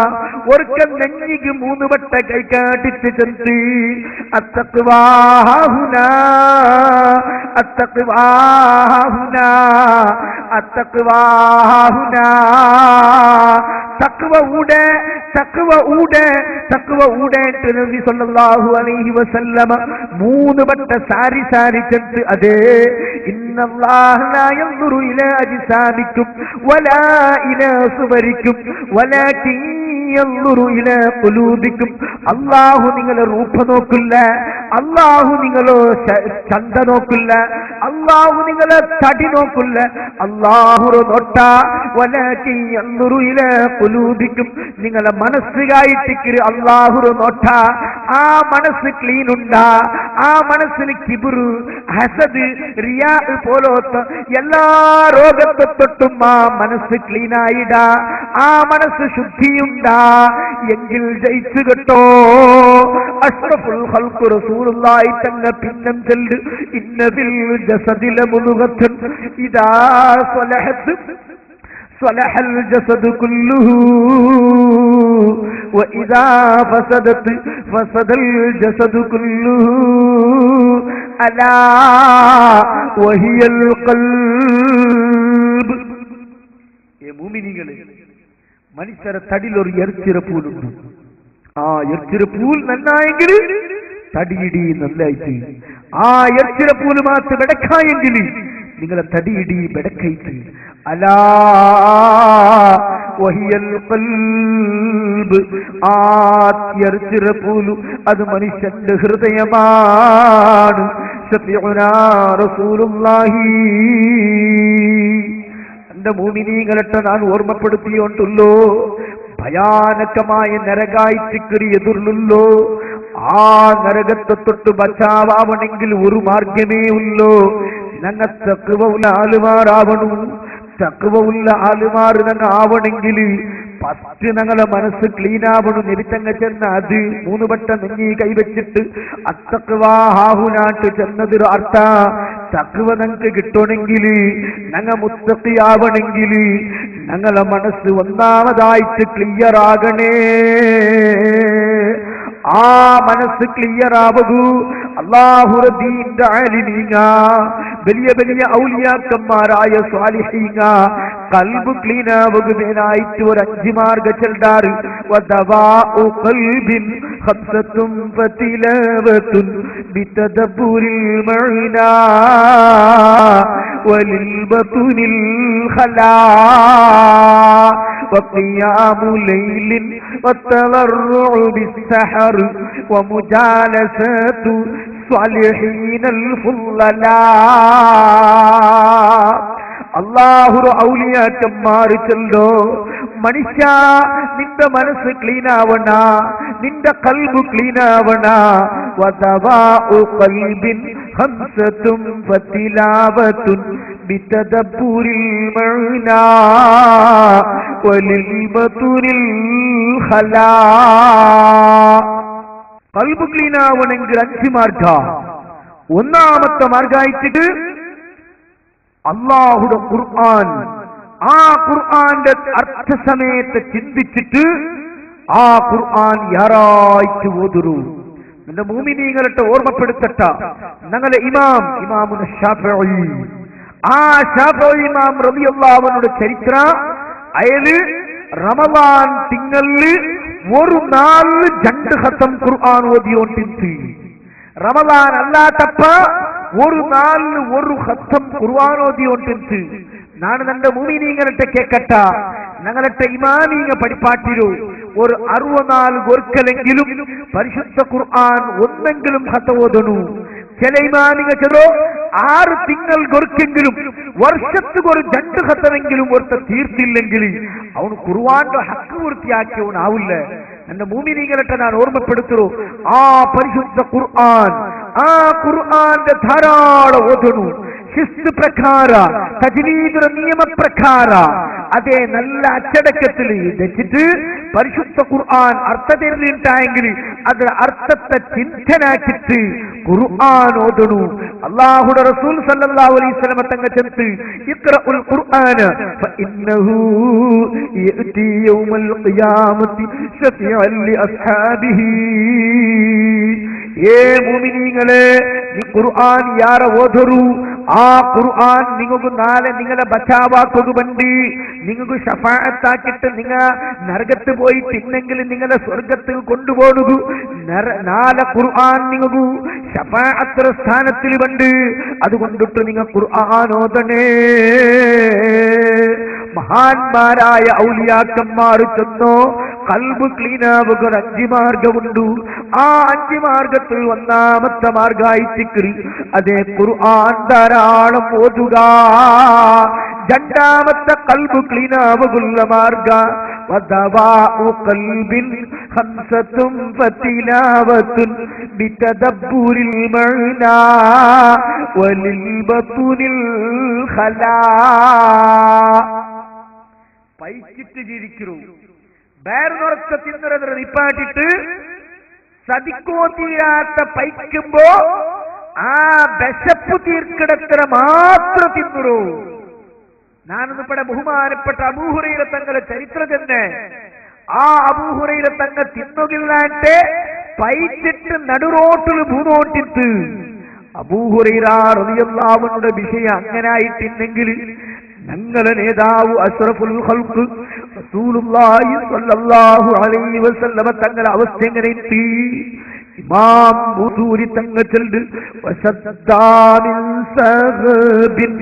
ഒരിക്കൽ നെഞ്ഞിക്ക് 3 വട്ട കൈകാട്ടിട്ട് ചെന്ന് അത്തഖ്വാ ഹുനാ അത്തഖ്വാ ഹുനാ അത്തഖ്വാ ഹുനാ. തഖ്വ ഊടെ നബി സല്ലല്ലാഹു അലൈഹി വസല്ലമ 3 വട്ട സാരി ചെന്ന് അതേ ഇന്നല്ലാഹ ലാ യൻദുറു ഇലാ അജ്സാദിക്കും വലാ ഇലാ സുവരിക്കും വലാകിൻ യൻദുറു ഇലാ ഖുലൂബിക്കും. അല്ലാഹു നിങ്ങളെ രൂപ നോക്കില്ല, അല്ലാഹു നിങ്ങളെ ചന്ത നോക്കില്ല, അല്ലാഹു നിങ്ങളെ തടി നോക്കില്ല. അല്ലാഹു നോട്ട വലാകിൻ യൻദുറു ഇലാ ഖുലൂബിക്കും. നിങ്ങളെ മനസ്സിലായിട്ടിക്ക് അല്ലാഹു നോട്ട. ആ മനസ്സ് ക്ലീൻ ഉണ്ടാ, ആ മനസ്സിന് കിബിറ് ഹസദ് റിയാ പോലത്തെ എല്ലാ രോഗത്തെ തൊട്ടും ആ മനസ്സ് ക്ലീനായിടാ, ആ മനസ്സ് ശുദ്ധിയുണ്ടാ എങ്കിൽ ജയിച്ചു കേട്ടോ. അഷ്റഫുൽ ഖൽഖ് റസൂലുള്ളാഹി തങ്ങൾ പിന്നം ചൊല്ലു ഇന്ന ഫിൽ ജസദില മുദ്ഗത്തുൻ ഇദാ സ്വലഹത് صلح الجسد كله وإذا فسدت فسد الجسد كله ألا وهي القلب. മുഅ്മിനീങ്ങളെ, മനുഷ്യരെ തടിലൊരു എർച്ചിറപ്പൂലുണ്ട്. ആ എർച്ചിറപ്പൂൽ നന്നായെങ്കിൽ തടിയിടി നല്ലായിട്ട്, ആ എർച്ചിറപ്പൂല് മാത്രം വെടക്കായെങ്കിൽ നിങ്ങളെ തടിയിടി വെടക്കയിട്ട്, അലാ വഹിയൽ ഖൽബ്, ആദ്യർച്ചിറപ്പൂലു അത് മനുഷ്യന്റെ ഹൃദയമാണ്. ശഫീഉനാ റസൂലുള്ളാഹി. എന്റെ മുഅ്മിനീങ്ങളെ ഞാൻ ഓർമ്മപ്പെടുത്തിയോണ്ടുള്ളോ, ഭയാനകമായ നരകായിട്ടിക്കറി എതിർന്നുള്ളോ. ആ നരകത്തെ തൊട്ട് ബച്ചാവണമെങ്കിൽ ഒരു മാർഗമേ ഉള്ളൂ. ഞങ്ങൾ തഖ്വയുള്ള ആളുമാരാവണം. തഖ്വയുള്ള ആളുമാർ ഞങ്ങൾ ആവണമെങ്കിൽ ഫസ്റ്റ് ഞങ്ങളെ മനസ്സ് ക്ലീൻ ആവണം. നിരുത്തങ്ങ ചെന്ന അത് 3 വട്ടം നെഞ്ഞി കൈവച്ചിട്ട് അത്തഖ്വാ ഹാഹുനാട്ട് ചെന്നതൊരു അർത്ഥ. തഖ്വ ഞങ്ങൾക്ക് കിട്ടണമെങ്കിൽ, ഞങ്ങൾ മുത്തഖിയാവണമെങ്കിൽ ഞങ്ങളെ മനസ്സ് ഒന്നാമതായിട്ട് ക്ലിയർ ആകണേ. ആ മനസ്സ് ക്ലിയർ ആവൂ. അല്ലാഹുവിന്റെ ദീന്റെ ആലിമീങ്ങ, വലിയ വലിയ ഔലിയാക്കന്മാരായ സ്വാലിഹീങ്ങ കൽബ് ക്ലീൻ ആവുകയായിട്ട് ഒരു 5 മാർഗ്ഗം ചെല്ലാറ്. വദവാഉ ഖൽബിൻ ഖബ്സത്തുൻ ഫതിലവത്തുൻ ബിതദബ്ബുരിൽ മഅനാ വലിൽ ബതുനിൽ ഖലാ വഖിയാമു ലൈലിൻ വതളർഉ ബിസ്സഹർ വമുജാലസതു സ്വാലിഹീനൽ ഫുള്ളലാ. അല്ലാഹുവിന്റെ ഔലിയാക്കന്മാർ ചൊല്ലോ, മനുഷ്യ നിന്റെ മനസ്സ് ക്ലീൻ ആവണ, നിന്റെ കൽബ് ക്ലീൻ ആവണ. വദവാഉ ഖൽബിൻ ഖംസത്തുൻ ഫതിലാവത്തുൻ ബിതദബ്ബുരിൽ മഅനാ വലിൽ ബതുനിൽ ഖലാ. കൽബ് ക്ലീൻ ആവണമെങ്കിൽ 5 മാർഗ്ഗം. ഒന്നാമത്തെ മാർഗമായിട്ട് അല്ലാഹുവിന്റെ ഖുർആൻ, ആ ഖുർആന്റെ അർത്ഥസമയത്ത് ചിന്തിച്ചിട്ട് ആ ഖുർആൻ യാറായിട്ട് ഓതുറു. എന്റെ മുഅ്മിനീങ്ങളെ ഓർമ്മപ്പെടുത്തട്ട, ഞങ്ങളെ ഇമാമുന ശാഫിഈ, ആ ശാഫിഈ ഇമാം റളിയല്ലാഹു അൻഹുവിന്റെ ചരിത്ര, അയാള് റമളാൻ തിങ്കളില് ഒരു 4 ഖത്തം ഖുർആൻ ഓതിയോണ്ടിരുത്തി. റമളാൻ അല്ലാത്തപ്പ ഒരു 1 ഖത്തം ഖുർആൻ ഓതിയോണ്ടിരുത്തി. ನಾನು ನನ್ನ ಮುಮಿನೀಂಗನಟ್ಟ ಕೇಕಟ್ಟ ഞങ്ങളുടെ ഇമാമീങ്ങ പഠിപ്പാട്ടിരു ഒരു 64 ഒരിക്കലെങ്കിലും പരിശുദ്ധ ഖുർആൻ ഒന്നെങ്കിലും ഖത്ത ഓതണു. ചില ഇമാമിങ്ങ ചെറോ 6 തിങ്ങൾക്കൊരുക്കെങ്കിലും വർഷത്തുക്ക് ഒരു 2 ഖത്തമെങ്കിലും ഒരുത്ത തീർത്തില്ലെങ്കിൽ അവന് ഖുർആന്റെ ഹക്ക് പൂർത്തിയാക്കിയവനാവില്ല. എന്റെ മുഅ്മിനീങ്ങളെ ഞാൻ ഓർമ്മപ്പെടുത്തുന്നു, ആ പരിശുദ്ധ ഖുർആൻ, ആ ഖുർആന്റെ ധാരാളം ഓതണു. ಶಿಸ್ತು ಪ್ರಕಾರ, ತಜ್ವೀದರ ನಿಯಮ ಪ್ರಕಾರ ಅದೇ നല്ല അച്ചടക്കത്തിൽ വെച്ചിട്ട് പരിശുദ്ധ ഖുർആൻ അർത്ഥ തിരിഞ്ഞിട്ടായെങ്കിൽ ಅದರ അർത്ഥത്തെ ചിന്തനാക്കിട്ട് ഖുർആൻ ഓതണു. അല്ലാഹുവിന്റെ റസൂൽ സല്ലല്ലാഹു അലൈഹി വസല്ലം തങ്ങൾ ചൊല്ലുന്നു, ഇഖ്റഉൽ ഖുർആന ഫഇന്നഹു യഅതി യൗമൽ ഖിയാമത്തി ശഫീഅൻ ലി അസ്ഹാബിഹി. ഏ മുഅ്മിനീങ്ങളെ, ഈ ഖുർആൻ യാര ഓതരു, ആ ഖുർആൻ നിങ്ങൾക്ക് നാളെ നിങ്ങളെ ബച്ചാവാക്കുക ബണ്ടി, നിങ്ങൾക്ക് ഷഫാഅത്താക്കിട്ട് നിങ്ങൾ നരകത്ത് പോയി തിന്നെങ്കിൽ നിങ്ങളെ സ്വർഗത്തിൽ കൊണ്ടുപോകുക. നാളെ ഖുർആൻ നിങ്ങൾക്ക് ഷഫാഅത്ത് സ്ഥാനത്തിൽ ബണ്ട്. അതുകൊണ്ടിട്ട് നിങ്ങൾ ഖുർആൻ ഓതണേ. മഹാന്മാരായ ഔലിയാക്കന്മാർ ചെന്നോ കൽബ് ക്ലീനാവുക 5 മാർഗമുണ്ട്. ആ 5 മാർഗത്തിൽ ഒന്നാമത്തെ മാർഗമായി തിക്രി, അതേ ഖുർആൻ ധാരാളം ഓതുക. രണ്ടാമത്തെ കൽബ് ക്ലീനാവുള്ള മാർഗ വദവാഉ ഖൽബിൻ ഖംസത്തുൻ ഫതിലാവത്തുൻ ബിതദബ്ബുരിൽ മഅനാ വലിൽ ബതുനിൽ ഖലാ. പൈച്ചിട്ട് ജീവിക്കൂ, വേറൊരൊക്കെ തിന്നുന്നത് നിപ്പാട്ടിട്ട് സതിക്കോ തീരാത്ത പൈക്കുമ്പോ ആ വിശപ്പ് തീർക്കിടത്ര മാത്രം തിന്നുറൂ. ഞാനൊന്നിപ്പടെ ബഹുമാനപ്പെട്ട അബൂ ഹുറൈറ തങ്ങളുടെ ചരിത്രം തന്നെ. ആ അബൂ ഹുറൈറ തങ്ങ തിന്നുകില്ലാണ്ട് പൈച്ചിട്ട് നടുറോട്ടിൽ ഭൂനോട്ടിട്ട് അബൂ ഹുറൈറ റളിയല്ലാഹു അൻഹുവിന്റെ വിഷയം അങ്ങനായിട്ടില്ലെങ്കിൽ ഞങ്ങളുടെ നേതാവ് അഷ്റഫുൽ ഖൽഖ് റസൂലുള്ളാഹി സ്വല്ലല്ലാഹു അലൈഹി വസല്ലം തങ്ങളുടെ അവസ്ഥ എങ്ങനെ എത്തി? ഇമാം ബുദൂരി തങ്ങൾ ചൊല്ല് വസദ്ദാമിൻ സഹബിൻ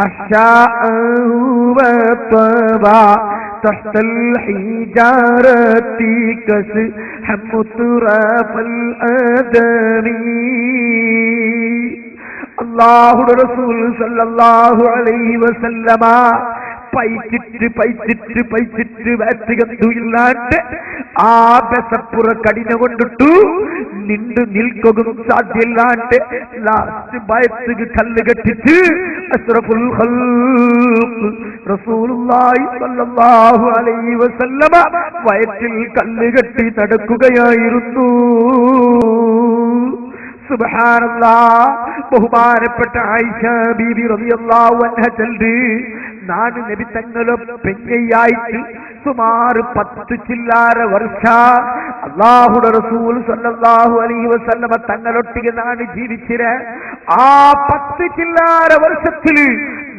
അശാഅഹു വതബാ തഹ്തൽ ഹിജാറതി കസ് ഹമുത്രഫൽ അദമി. അല്ലാഹുവിന്റെ റസൂൽ സല്ലല്ലാഹു അലൈഹി വസല്ലമ പൈച്ചിട്ട് വേറ്റുകന്തുയില്ലാണ്ട് ആ ബസപ്പുറ കടിന കൊണ്ടിട്ടു നിണ്ട് നിൽക്കും സാധ്യമില്ലാണ്ട് ലാസ്റ്റ് ഭയത്തുക്ക് കല്ല് കെട്ടിച്ച് അഷ്റഫുൽ ഖൽഖ് റസൂലുള്ളാഹി സ്വല്ലല്ലാഹു അലൈഹി വസല്ലമ വയറ്റിൽ കല്ല് കെട്ടി നടക്കുകയായിരുന്നു. സുബ്ഹാനല്ലാഹ്. ബഹുമാനപ്പെട്ട ആയിഷ ബീബി റളിയല്ലാഹു അൻഹ ചൊല്ലി, ನಾನು ನಬಿ ತನ್ನಲು ಪೆಂಗಯ್ಯಾಯಿತು ಸುಮಾರು 10 ಚಿಲ್ಲಾರ ವರ್ಷ ಅಲ್ಲಾಹುಡ ರಸೂಲ್ ಸಲ್ಲಲ್ಲಾಹು ಅಲೈಹಿ ವಸಲ್ಲಮ ತನ್ನಲೊಟ್ಟಿಗೆ ನಾನು ಜೀವಿಸಿರೆ. ಆ 10 ಚಿಲ್ಲಾರ ವರ್ಷത്തിൽ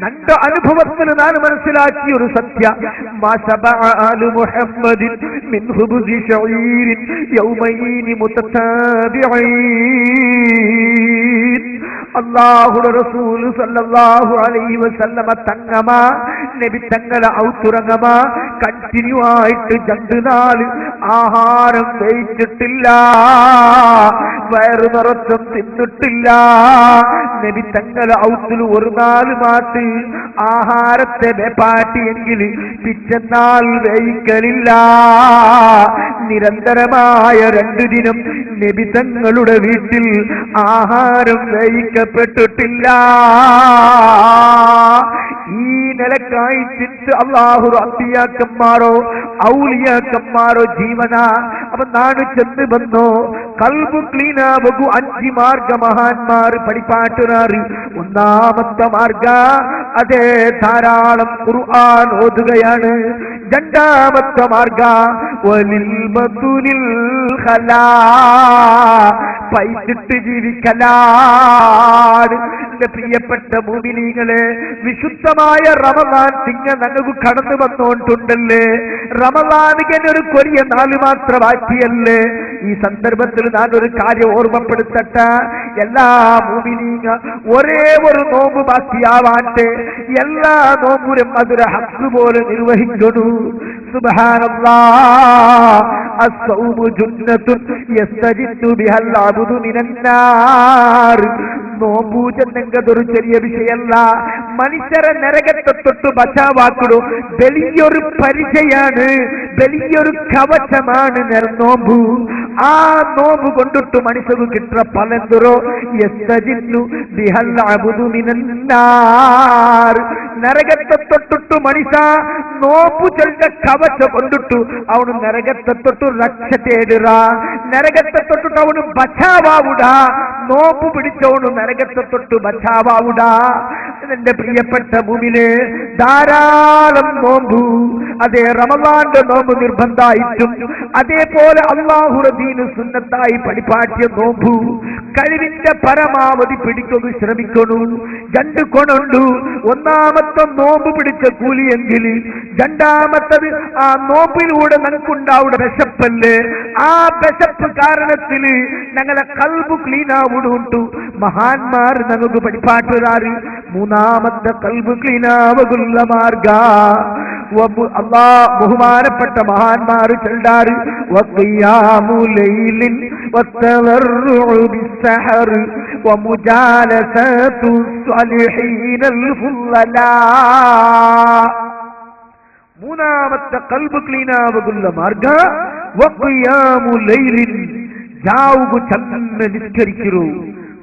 ನನ್ನ ಅನುಭವത്തിൽ ನಾನು മനസ്സിലാക്കിയ ഒരു സത്യ മാശബഅ ആലു മുഹമ്മദിൻ മിൻ ഖുബ്സി ശഈരിൻ യൗമൈനി മുതതാബിഈൻ. അല്ലാഹുവിന്റെ റസൂൽ സല്ലല്ലാഹു അലൈഹി വസല്ലമ തങ്ങമ നബി തങ്ങളെ ഔത്തുറങ്ങമ കണ്ടിന്യൂ ആയിട്ട് 2 നാൾ ആഹാരം കഴിച്ചിട്ടില്ല, വയറു നിറച്ചും തിന്നിട്ടില്ല. നബി തങ്ങളെ ഔത്തിൽ 1 നാൾ മാറ്റി ആഹാരത്തെ പാട്ടിയെങ്കിൽ പിറ്റന്നാൾ വേയിക്കലില്ല. നിരന്തരമായ 2 ദിനം നബി തങ്ങളുടെ വീട്ടിൽ ആഹാരം വേയിക്കപ്പെട്ടിട്ടില്ല. ഈ നിലക്കായിട്ട് അല്ലാഹു അമ്പിയാക്കന്മാരോ ഔലിയാക്കന്മാരോ ജീവന അവൻ നാണ് ചെന്ന് വന്നോ കൽബ് ക്ലീനാവകു 5 മാർഗ മഹാന്മാർ പഠിപ്പാട്ടുകാറ്. ഒന്നാമത്തെ മാർഗ അതേ ധാരാളം ഖുർആൻ ഓതുകയാണ്. 2ാമത്തെ മാർഗ വലിൽ മതുനിൽ ഖലാ പൈച്ചിട്ട് ജീവിക്കലാണ്. എന്റെ പ്രിയപ്പെട്ട മുഅ്മിനീങ്ങളെ, വിശുദ്ധമായ റമളാൻ തിങ്ക നമുക്ക് കടന്നു വന്നോണ്ടുണ്ടല്ലേ. റമളാനിಗೆ ഒരു കൊറിയ 4 മാത്രം ബാക്കിയല്ലേ. ഈ സന്ദർഭത്തിൽ ഞാൻ ഒരു കാര്യം ഓർമ്മപ്പെടുത്തട്ടെ. എല്ലാ മുഅ്മിനീങ്ങ ഒരേ ഒരു നോമ്പ് ബാക്കിയാവാട്ടെ. എല്ലാ നോമ്പും അതൊരു ഹഖ് പോലെ നിർവഹിക്കണു. സുബ്ഹാനല്ലാഹ്. അസ്സൗമു ജുന്നത്തുൻ യസ്തജിദ്ദു ബിഹൽ അബ്ദു മിനന്നാർ. നോമ്പു ചെന്നെങ്കതൊരു ചെറിയ വിഷയമല്ല. മനുഷ്യരെ നരകത്തെ തൊട്ട് ബച്ചാവാക്കണു വലിയൊരു പരിചയാണ്, വലിയൊരു കവചമാണ് നോമ്പു. ആ നോമ്പ് കൊണ്ടിട്ട് മനുഷ്യർക്ക് കിട്ടുന്ന ഫലന്തരോ യസ്തജിദ്ദു ബിഹൽ അബ്ദു മിനന്നാർ. നരകത്തെ തൊട്ടിട്ട് മനുഷ്യ നോമ്പു ചെല്ല കവച കൊണ്ടിട്ടു അവന് നരകത്തെ തൊട്ട് രക്ഷ തേടുക. നരകത്തെ തൊട്ടിട്ട് അവന് ബച്ചാവാവുട. നോമ്പ് പിടിച്ചവന് നരകത്തെ തൊട്ട് ബച്ചാവാവുട. എന്റെ പ്രിയപ്പെട്ട മുഅ്മിനേ, ധാരാളം നോമ്പു അതേ റമളാന്റെ നോമ്പ് നിർബന്ധമായിട്ടും അതേപോലെ അല്ലാഹുവിന്റെ ദീൻ സുന്നത്തായി പഠിപ്പാട്ടിയ നോമ്പു കഴിവിന്റെ പരമാവധി പിടിക്കുക ശ്രമിക്കണു. 2 കൊണ്ടുണ്ട്. ഒന്നാമത്തെ നോമ്പ് പിടിച്ച കൂലിയെങ്കിൽ 2ാമത്തത് ആ നോമ്പിലൂടെ നമുക്കുണ്ടാവുന്ന വിശപ്പല്ലേ. ആ വിശപ്പ് കാരണത്തിൽ ഞങ്ങളെ കൽബ് ക്ലീനാവുടുണ്ടു. മഹാന്മാർ നമുക്ക് പഠിപ്പാട്ടുകാർ. 3ാമത്തെ കൽബ് ക്ലീനാവുള്ള മാർഗ ബഹുമാനപ്പെട്ട മഹാന്മാർ ചൊല്ലാറ് വഖിയാമു ലൈലിൻ വതവറുഉ ബിസ്സഹർ വമുജാലസതു സ്വാലിഹീനൽ ഫുല്ലലാ. 3ാമത്തെ കൽബ് ക്ലീനാവുള്ള മാർഗ വഖിയാമു ലൈലിൻ ജാവുകു ചന്ന നിസ്കരിക്കൂ.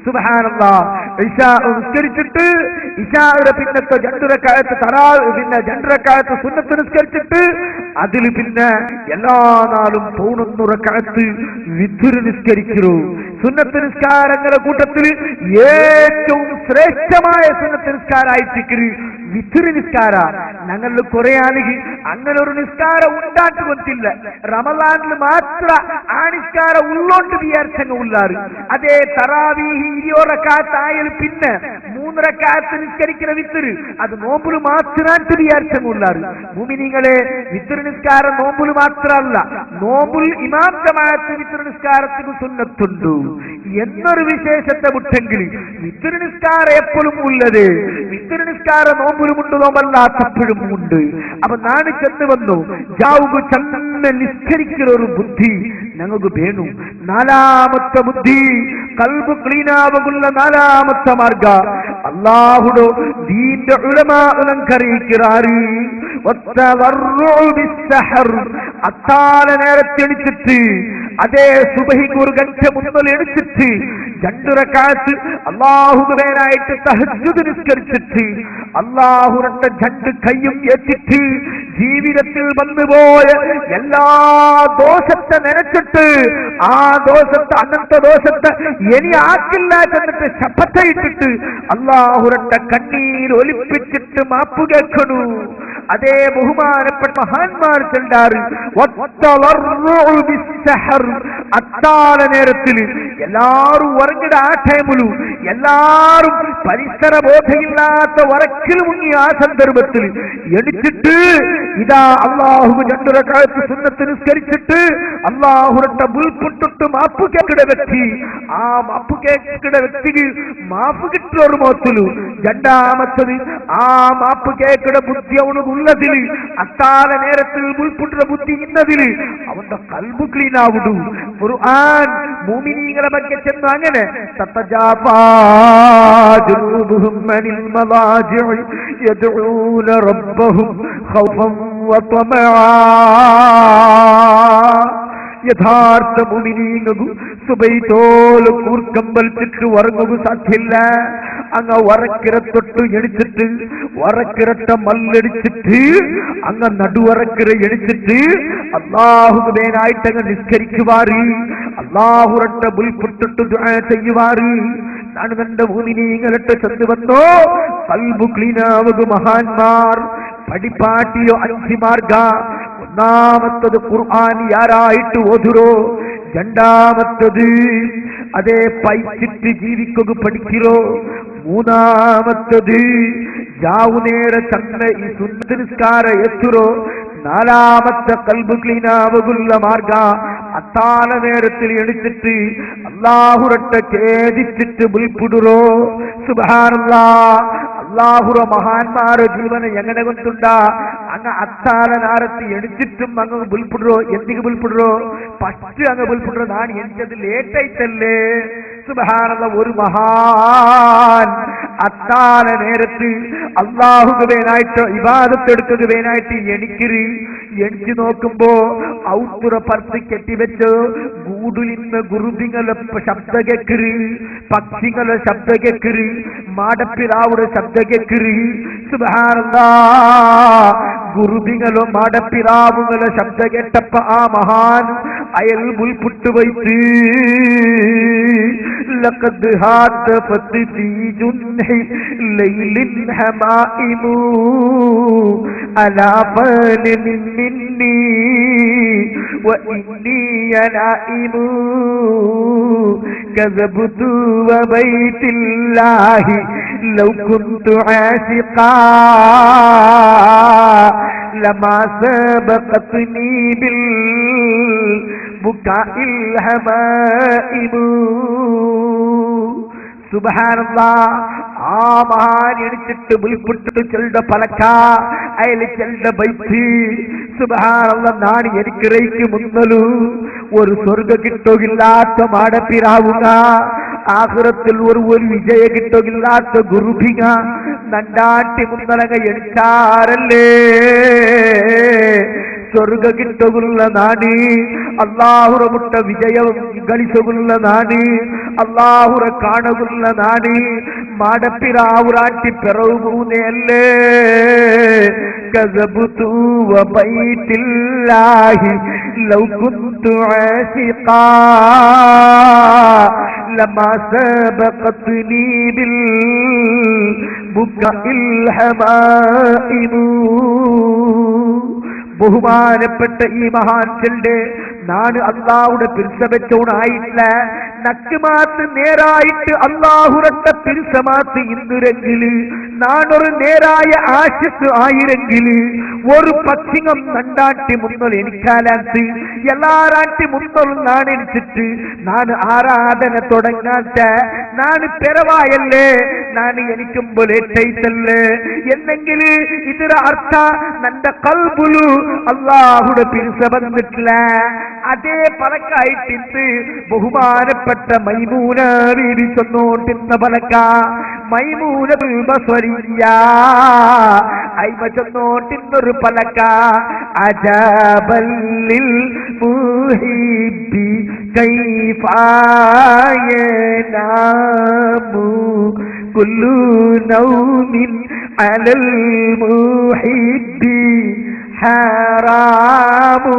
സുബ്ഹാനല്ലാഹ്. ഇശാ നിസ്കരിച്ചിട്ട് ഇശായുടെ പിന്നത്തെ 2 റക്അത്ത് പിന്നെ 2 റക്അത്ത് സുന്നത്ത് നിസ്കരിച്ചിട്ട് അതിൽ പിന്നെ എല്ലാ നാളും 11 റക്അത്ത് വിത്ർ നിസ്കരിക്കൂ. സുന്നത്ത് നിസ്കാരങ്ങളുടെ കൂട്ടത്തിൽ ഏറ്റവും ശ്രേഷ്ഠമായ സുന്നത്ത് നിസ്കാരായിട്ട് വിത്ർ നിസ്കാര. ഞങ്ങളിൽ കുറെ ആളുകൾ അങ്ങനെ ഒരു നിസ്കാരം ഉണ്ടാക്കി ಗೊತ್ತಿಲ್ಲ. റമളാനിൽ മാത്രം ആ നിസ്കാരം ഉള്ളോണ്ട് വിചാരിച്ചങ്ങ് ഉള്ളാറ്. അതേ തറാവീഹ് 20 റക്അത്ത് ആയാൽ പിന്നെ 3 റക്അത്ത് നിസ്കരിക്കുന്ന വിത്തറ് അത് നോമ്പിൽ മാത്രമായിട്ട് വിചാരിച്ചങ്ങ് ഉള്ളാറ്. മുഅ്മിനീങ്ങളെ, വിത്തർ നിസ്കാരം നോമ്പിൽ മാത്രമല്ല, നോമ്പിൽ ഇമാം ജമാഅത്ത് വിത്തർ നിസ്കാരത്തിന് സുന്നത്തുണ്ട് എന്നൊരു വിശേഷത്തെ വിട്ടെങ്കിൽ വിത്തർ നിസ്കാരം എപ്പോഴും ഉള്ളത്. വിത്തർ നിസ്കാരം നോമ്പിലുമുണ്ട്, നോമ്പല്ലാത്തപ്പോഴും ഉണ്ട്. അപ്പൊ നാണ് ചെന്ന് വന്നു ജാവുക ചെന്ന് നിസ്കരിക്കുന്ന ഒരു ബുദ്ധി ഞങ്ങൾക്ക് വേണു. നാലാമത്തെ ബുദ്ധി കൽബ് ക്ലീനാവുള്ള നാലാമത്തെ മാർഗ അല്ലാഹുടെ ദീന്റെ ഉലമാ ഉലങ്കറിയിക്കാറ്. അത്താല നേരത്തെ എണിച്ചിട്ട് അതേ സുബഹിക്ക് 1 ഗಂಟೆ മുന്നൽ എണിച്ചിട്ട് 2 റക്അത്ത് അല്ലാഹുവിനായിട്ട് തഹജ്ജുദ് നിസ്കരിച്ചിട്ട് അല്ലാഹുവിന്റെ 2 കൈയും ഏറ്റിട്ട് ജീവിതത്തിൽ വന്നുപോയ എല്ലാ ദോഷത്തെ നനച്ചിട്ട് ആ ദോഷത്തെ അന്നത്തെ ദോഷത്തെ ഇനി ആക്കില്ല എന്നിട്ട് ശപഥയിട്ടിട്ട് അല്ലാഹുവിന്റെ കണ്ണീർ ഒലിപ്പിച്ചിട്ട് മാപ്പ് കേൾക്കണു. അതേ ബഹുമാനപ്പെട്ട മഹാന്മാർ ചെല്ലാറ് അത്താഴ നേരത്തിൽ എല്ലാരും ഉറങ്ങിട ആ ടൈമിലും എല്ലാരും പരിസര ബോധമില്ലാത്ത വറക്കിൽ മുങ്ങി ആ സന്ദർഭത്തിൽ എണിച്ചിട്ട് ഇതാ അല്ലാഹു 2 റക്അത്ത് സുന്നത്ത് നിസ്കരിച്ചിട്ട് അല്ലാഹുവിന്റെ മുൽപ്പിട്ടിട്ട് മാപ്പ് കേൾക്കുന്ന വ്യക്തി, ആ മാപ്പ് കേൾക്കുന്ന വ്യക്തിക്ക് മാപ്പ് കിട്ടുന്ന മോത്തിലു. രണ്ടാമത്തത് ആ മാപ്പ് കേൾക്കുന്ന ബുദ്ധി അവന് ഉള്ളതിൽ അത്താഴ നേരത്തിൽ മുൽപ്പിട്ടുന്ന ബുദ്ധി ഇന്നതിൽ അവന്റെ കൽബ് ക്ലീൻ ആവുന്നു. ഖുർആൻ മുഅ്മിനീങ്ങളെ ಬಗ್ಗೆ ചെന്ന് അങ്ങനെ തതജാഫാ ജുനൂബുഹും അനിൽ മളാജിഇ യദ്ഊന റബ്ബഹും ഖൗഫൻ വതമആ. യഥാർത്ഥ മുഅ്മിനീങ്ങു സുബൈതോൽ കൂർക്കമ്പൽച്ചിട്ട് ഉറങ്ങുക സാധ്യല്ല. അങ്ങ് വറക്കിരത്തൊട്ട് എണിച്ചിട്ട് വറക്കിരട്ട മല്ലടിച്ചിട്ട് അങ്ങ് നടുവറക്കിര എണിച്ചിട്ട് അല്ലാഹുവിനായിട്ട് അങ്ങ് നിസ്കരിക്കുവാറ്, അല്ലാഹുവിന്റെ മുൽപ്പിട്ടിട്ട് ദുആ ചെയ്യുവാറ്. നാണ് തന്റെ മുഅ്മിനീങ്ങളുടെ ചെന്ന് വന്നോ കൽബ് ക്ലീനാവുക. മഹാന്മാർ പടിപ്പാട്ടിയോ 5 മാർഗ. ഒന്നാമത്തത് ഖുർആൻ യാരായിട്ട് ഓതുറോ. രണ്ടാമത്തത് അതേ പൈച്ചിട്ട് ജീവിക്കുക പഠിக்கிறോ. മൂന്നാമത്തത് ജാവുനേര ചന്ന ഈ സുന്നത്ത് നിസ്കാര എത്തുറോ. നാലാമത്തെ കൽബ് ക്ലീനാവുള്ള മാർഗ അത്താഴ നേരത്തിൽ എണിച്ചിട്ട് അല്ലാഹുവിനെ ഖേദിച്ചിട്ട് മുൽപ്പിടുറോ. സുബ്ഹാനല്ലാഹ്. അല്ലാഹുറ മഹാന്മാരുടെ ജീവനെ എങ്ങനെ കൊണ്ടുണ്ടാ അങ്ങ് അത്താഴ നേരത്ത് എണിച്ചിട്ടും അങ്ങ് മുൽപ്പിടുറോ. എന്തിക്ക് മുൽപ്പിടുറോ? ഫസ്റ്റ് അങ്ങ് മുൽപ്പിടുറോ. നാണ് എനിക്കത് ലേറ്റായിട്ടല്ലേ. സുബ്ഹാനല്ലാഹ്. ഒരു മഹാൻ അത്താഴ നേരത്ത് അല്ലാഹുവിനായിട്ട് ഇബാദത്ത് എടുക്കുകയായിട്ട് എണിച്ചു നോക്കുമ്പോ ഔത്തുറ പർത്തി കെട്ടിവെച്ച് ഗൂടുലിന്ന് ഗുരുതിങ്ങളെ ശബ്ദ കേക്കറി, പക്ഷികളെ ശബ്ദ കേക്കറി, മാടപ്പിറാവുടെ ശബ്ദ കേക്കറി. സുബ്ഹാനല്ലാഹ്. ഗുരുതിങ്ങളോ മാടപ്പിറാവുകളെ ശബ്ദ കേട്ടപ്പ ആ മഹാൻ അയൽ മുൽപുട്ട് വൈത്ത് ലഖദ് ഹാദഫത് ഫീ ജുൻഹി ലൈലിൻ ഹമായിമു അലാ ഫാലിൻ മിന്നി വഇന്നി യനായിമു കസബ്തു വബൈത്തില്ലാഹി ലൗ കുന്തു ആശിഖാ ലമാ സബഖത്നി ബിൽ ബുകാഇൽ ഹമായിമു. സുബ്ഹാനല്ലാഹ്. ആ മഹാൻ എണിച്ചിട്ട് മുൽപ്പിട്ടിട്ട് ചെല്ലുടെ പലക്ക അയൽ ചെല്ലുടെ ബൈത്തി. സുബ്ഹാനല്ലാഹ്. നാണ് എനിക്കിറയ്ക്ക് മുന്നലു ഒരു സ്വർഗ കിട്ടുകില്ലാത്ത മാടപ്പിരാവുക, ആഖിറത്തിൽ ഒരു വിജയ കിട്ടുകില്ലാത്ത ഗുരുഭിക നണ്ടാട്ടി മുന്നലക എണിച്ചാരല്ലേ ಸ್ವರ್ಗ ಗಿಟ್ಟಗುಲ್ಲ ನಾಡಿ ಅಲ್ಲಾಹುರ ಮುಟ್ಟ ವಿಜಯ ಗಳಿಸಗುಲ್ಲ ನಾಡಿ ಅಲ್ಲಾಹುರ ಕಾಣಗುಲ್ಲ ನಾಡಿ ಮಾಡಪಿರಾವುರಾಂಟಿ ಪೆರವುನೇ ಅಲ್ಲೇ ಕಜಬುತು ವ ಬೈತಿಲ್ಲಾಹಿ ಲೌ ಕುಂತು ಆಶಿಕಾ ലമാ സബഖത്നി ബിൽ ബുക്കഇൽ ഹമാഇമു. ബഹുമാനപ്പെട്ട ഈ മഹാൻകളുടെ നാട് അള്ളാഹുടെ പിരിസവച്ചോണായില്ല നക്കുമാത്ത് നേരായിട്ട് അള്ളാഹുരത്തെ പിരിസമാത്ത് ഇന്നുരെങ്കില് നാടൊരു നേരായ ആശസ് ആയിരെങ്കില് ഒരു പക്ഷിങ്ങം നണ്ടാട്ടി മുന്നോൾ എനിക്കാലാത്ത് എല്ലാരാട്ടി മുന്നോൾ നാണെനിച്ചിട്ട് നാണ് ആരാധന തുടങ്ങാത്ത നാണ് പെരവായല്ലേ നാണ് എനിക്കുമ്പോൾ ഏറ്റൈത്തല്ലേ എന്നെങ്കില് ഇതിന്റെ അർത്ഥ നന്റെ കൽബുലു അള്ളാഹുടെ പിരിസ വന്നിട്ടില്ല. അതേ പലക്കായിട്ടിട്ട് ബഹുമാനപ്പെട്ട മൈമൂന ബീവി ചൊന്നോട്ടിന്ന പലക്ക മൈമൂന ബസ്വരിയ അയ്മ ചൊന്നോട്ടിന്നൊരു പലക്ക അജബല്ലിൽ മുഹിബ്ബി കൈഫായനാമു കുല്ലു നൗമിൻ അലൽ മുഹിബ്ബി ഹറാമു.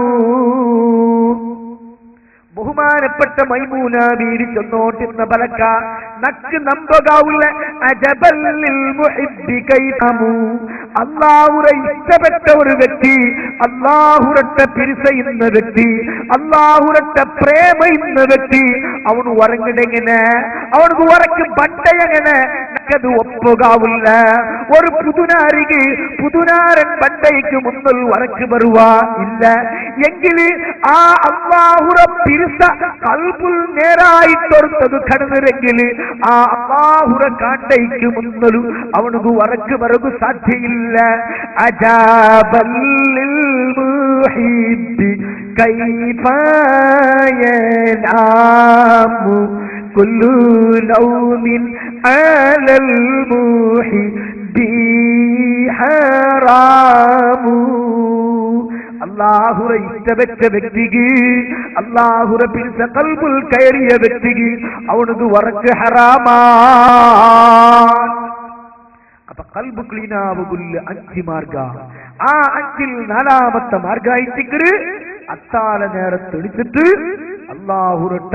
ബഹുമാനപ്പെട്ട മൈമൂന ബീവി ചൊന്നോട്ടിന്ന പലക്ക നക്ക് നമ്പകാവുള്ള അജബല്ലിൽ മുഹിബ്ബി കൈഫാമു. അള്ളാഹുറെ ഇഷ്ടപ്പെട്ട ഒരു വ്യക്തി അള്ളാഹുരത്തെ പിരിസയുന്ന വ്യക്തി അള്ളാഹുരത്തെ പ്രേമയുന്ന വ്യക്തി അവന് ഉറങ്ങിടെങ്ങനെ അവനക്ക് ഉറക്ക് ബണ്ടയെങ്ങനെ നക്കത് ഒപ്പുകാവില്ല. ഒരു പുതുനാരൻ ബണ്ടയ്ക്ക് മുന്നിൽ ഉറക്ക് വരുക ഇല്ല എങ്കില് ആ അള്ളാഹുറ പിരിസ കൽബുൽ നേരായിട്ടൊരുത്തത് കടന്നിരെങ്കില് ആ അള്ളാഹുറ കാണ്ടയ്ക്ക് മുന്നിലും അവനക്ക് ഉറക്ക് വരകു സാധ്യയില്ല. അജാബല്ലിൽ മുഹിബ്ബി കൈഫായനാമു കുല്ലു നൗമിൻ അലൽ മുഹിബ്ബി ഹറാമു. അള്ളാഹുറെ ഇഷ്ടപ്പെട്ട വ്യക്തിക്ക് അള്ളാഹുറെ പിരിച്ച കൽബുൽ കയറിയ വ്യക്തിക്ക് അവനക്ക് ഉറക്ക് ഹറാമാ. അപ്പൊ കൽബ് ക്ലീനാവുകുല്ല 5 മാർഗ. ആ 5ൽ 4ാമത്തെ മാർഗായിട്ടിക്കര് അത്താല നേരത്തെ എടുത്തിട്ട് അള്ളാഹുരട്ട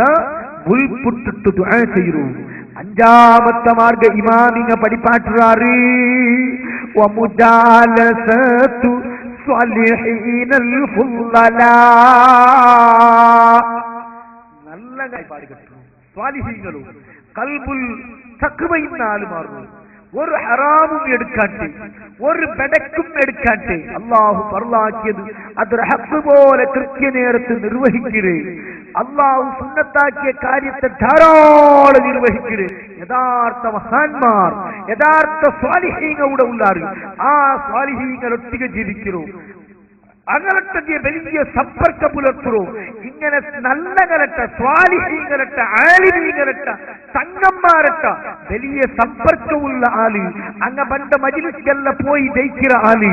മുൽപുട്ടിട്ട് ദുആ ചെയ്യൂ. 5ാമത്തെ മാർഗ ഇമാമിങ്ങ പഠിപ്പാട്ടുറാറ് വമുജാലസതു സ്വാലിഹീനൽ ഫുള്ളലാ. നല്ല പാടി കേട്ടു. സ്വാലിഹീങ്ങളും കൽബുൽ തഖ്വയിന്ന ആളുമാറുന്നു. ഒരു ഹറാമും എടുക്കാട്ടെ ഒരു ബെടക്കും എടുക്കാട്ടെ അള്ളാഹു ഫർളാക്കിയത് അതൊരു ഹഖ് പോലെ കൃത്യനേരത്ത് നിർവഹിക്കരുത്. അള്ളാഹു സുന്നത്താക്കിയ കാര്യത്തെ ധാരാളം നിർവഹിക്കരുത്. യഥാർത്ഥ മഹാന്മാർ യഥാർത്ഥ സ്വാലിഹീങ്ങളുടെ ഉള്ളാറ് ആ സ്വാലിഹീങ്ങൾ ഒട്ടിಗೆ ജീവിക്കുന്നു. അങ്ങനത്തെ വലിയ സമ്പർക്ക പുലർത്തുന്നു. ഇങ്ങനെ നല്ല കലട്ട സ്വാലിഹീകരട്ട ആലിമീകരട്ട സംഘന്മാരട്ട വലിയ സമ്പർക്കമുള്ള ആള് അങ്ങ പണ്ട് മജ്ലിസിലെല്ലാം പോയി ജയിക്കുന്ന ആള്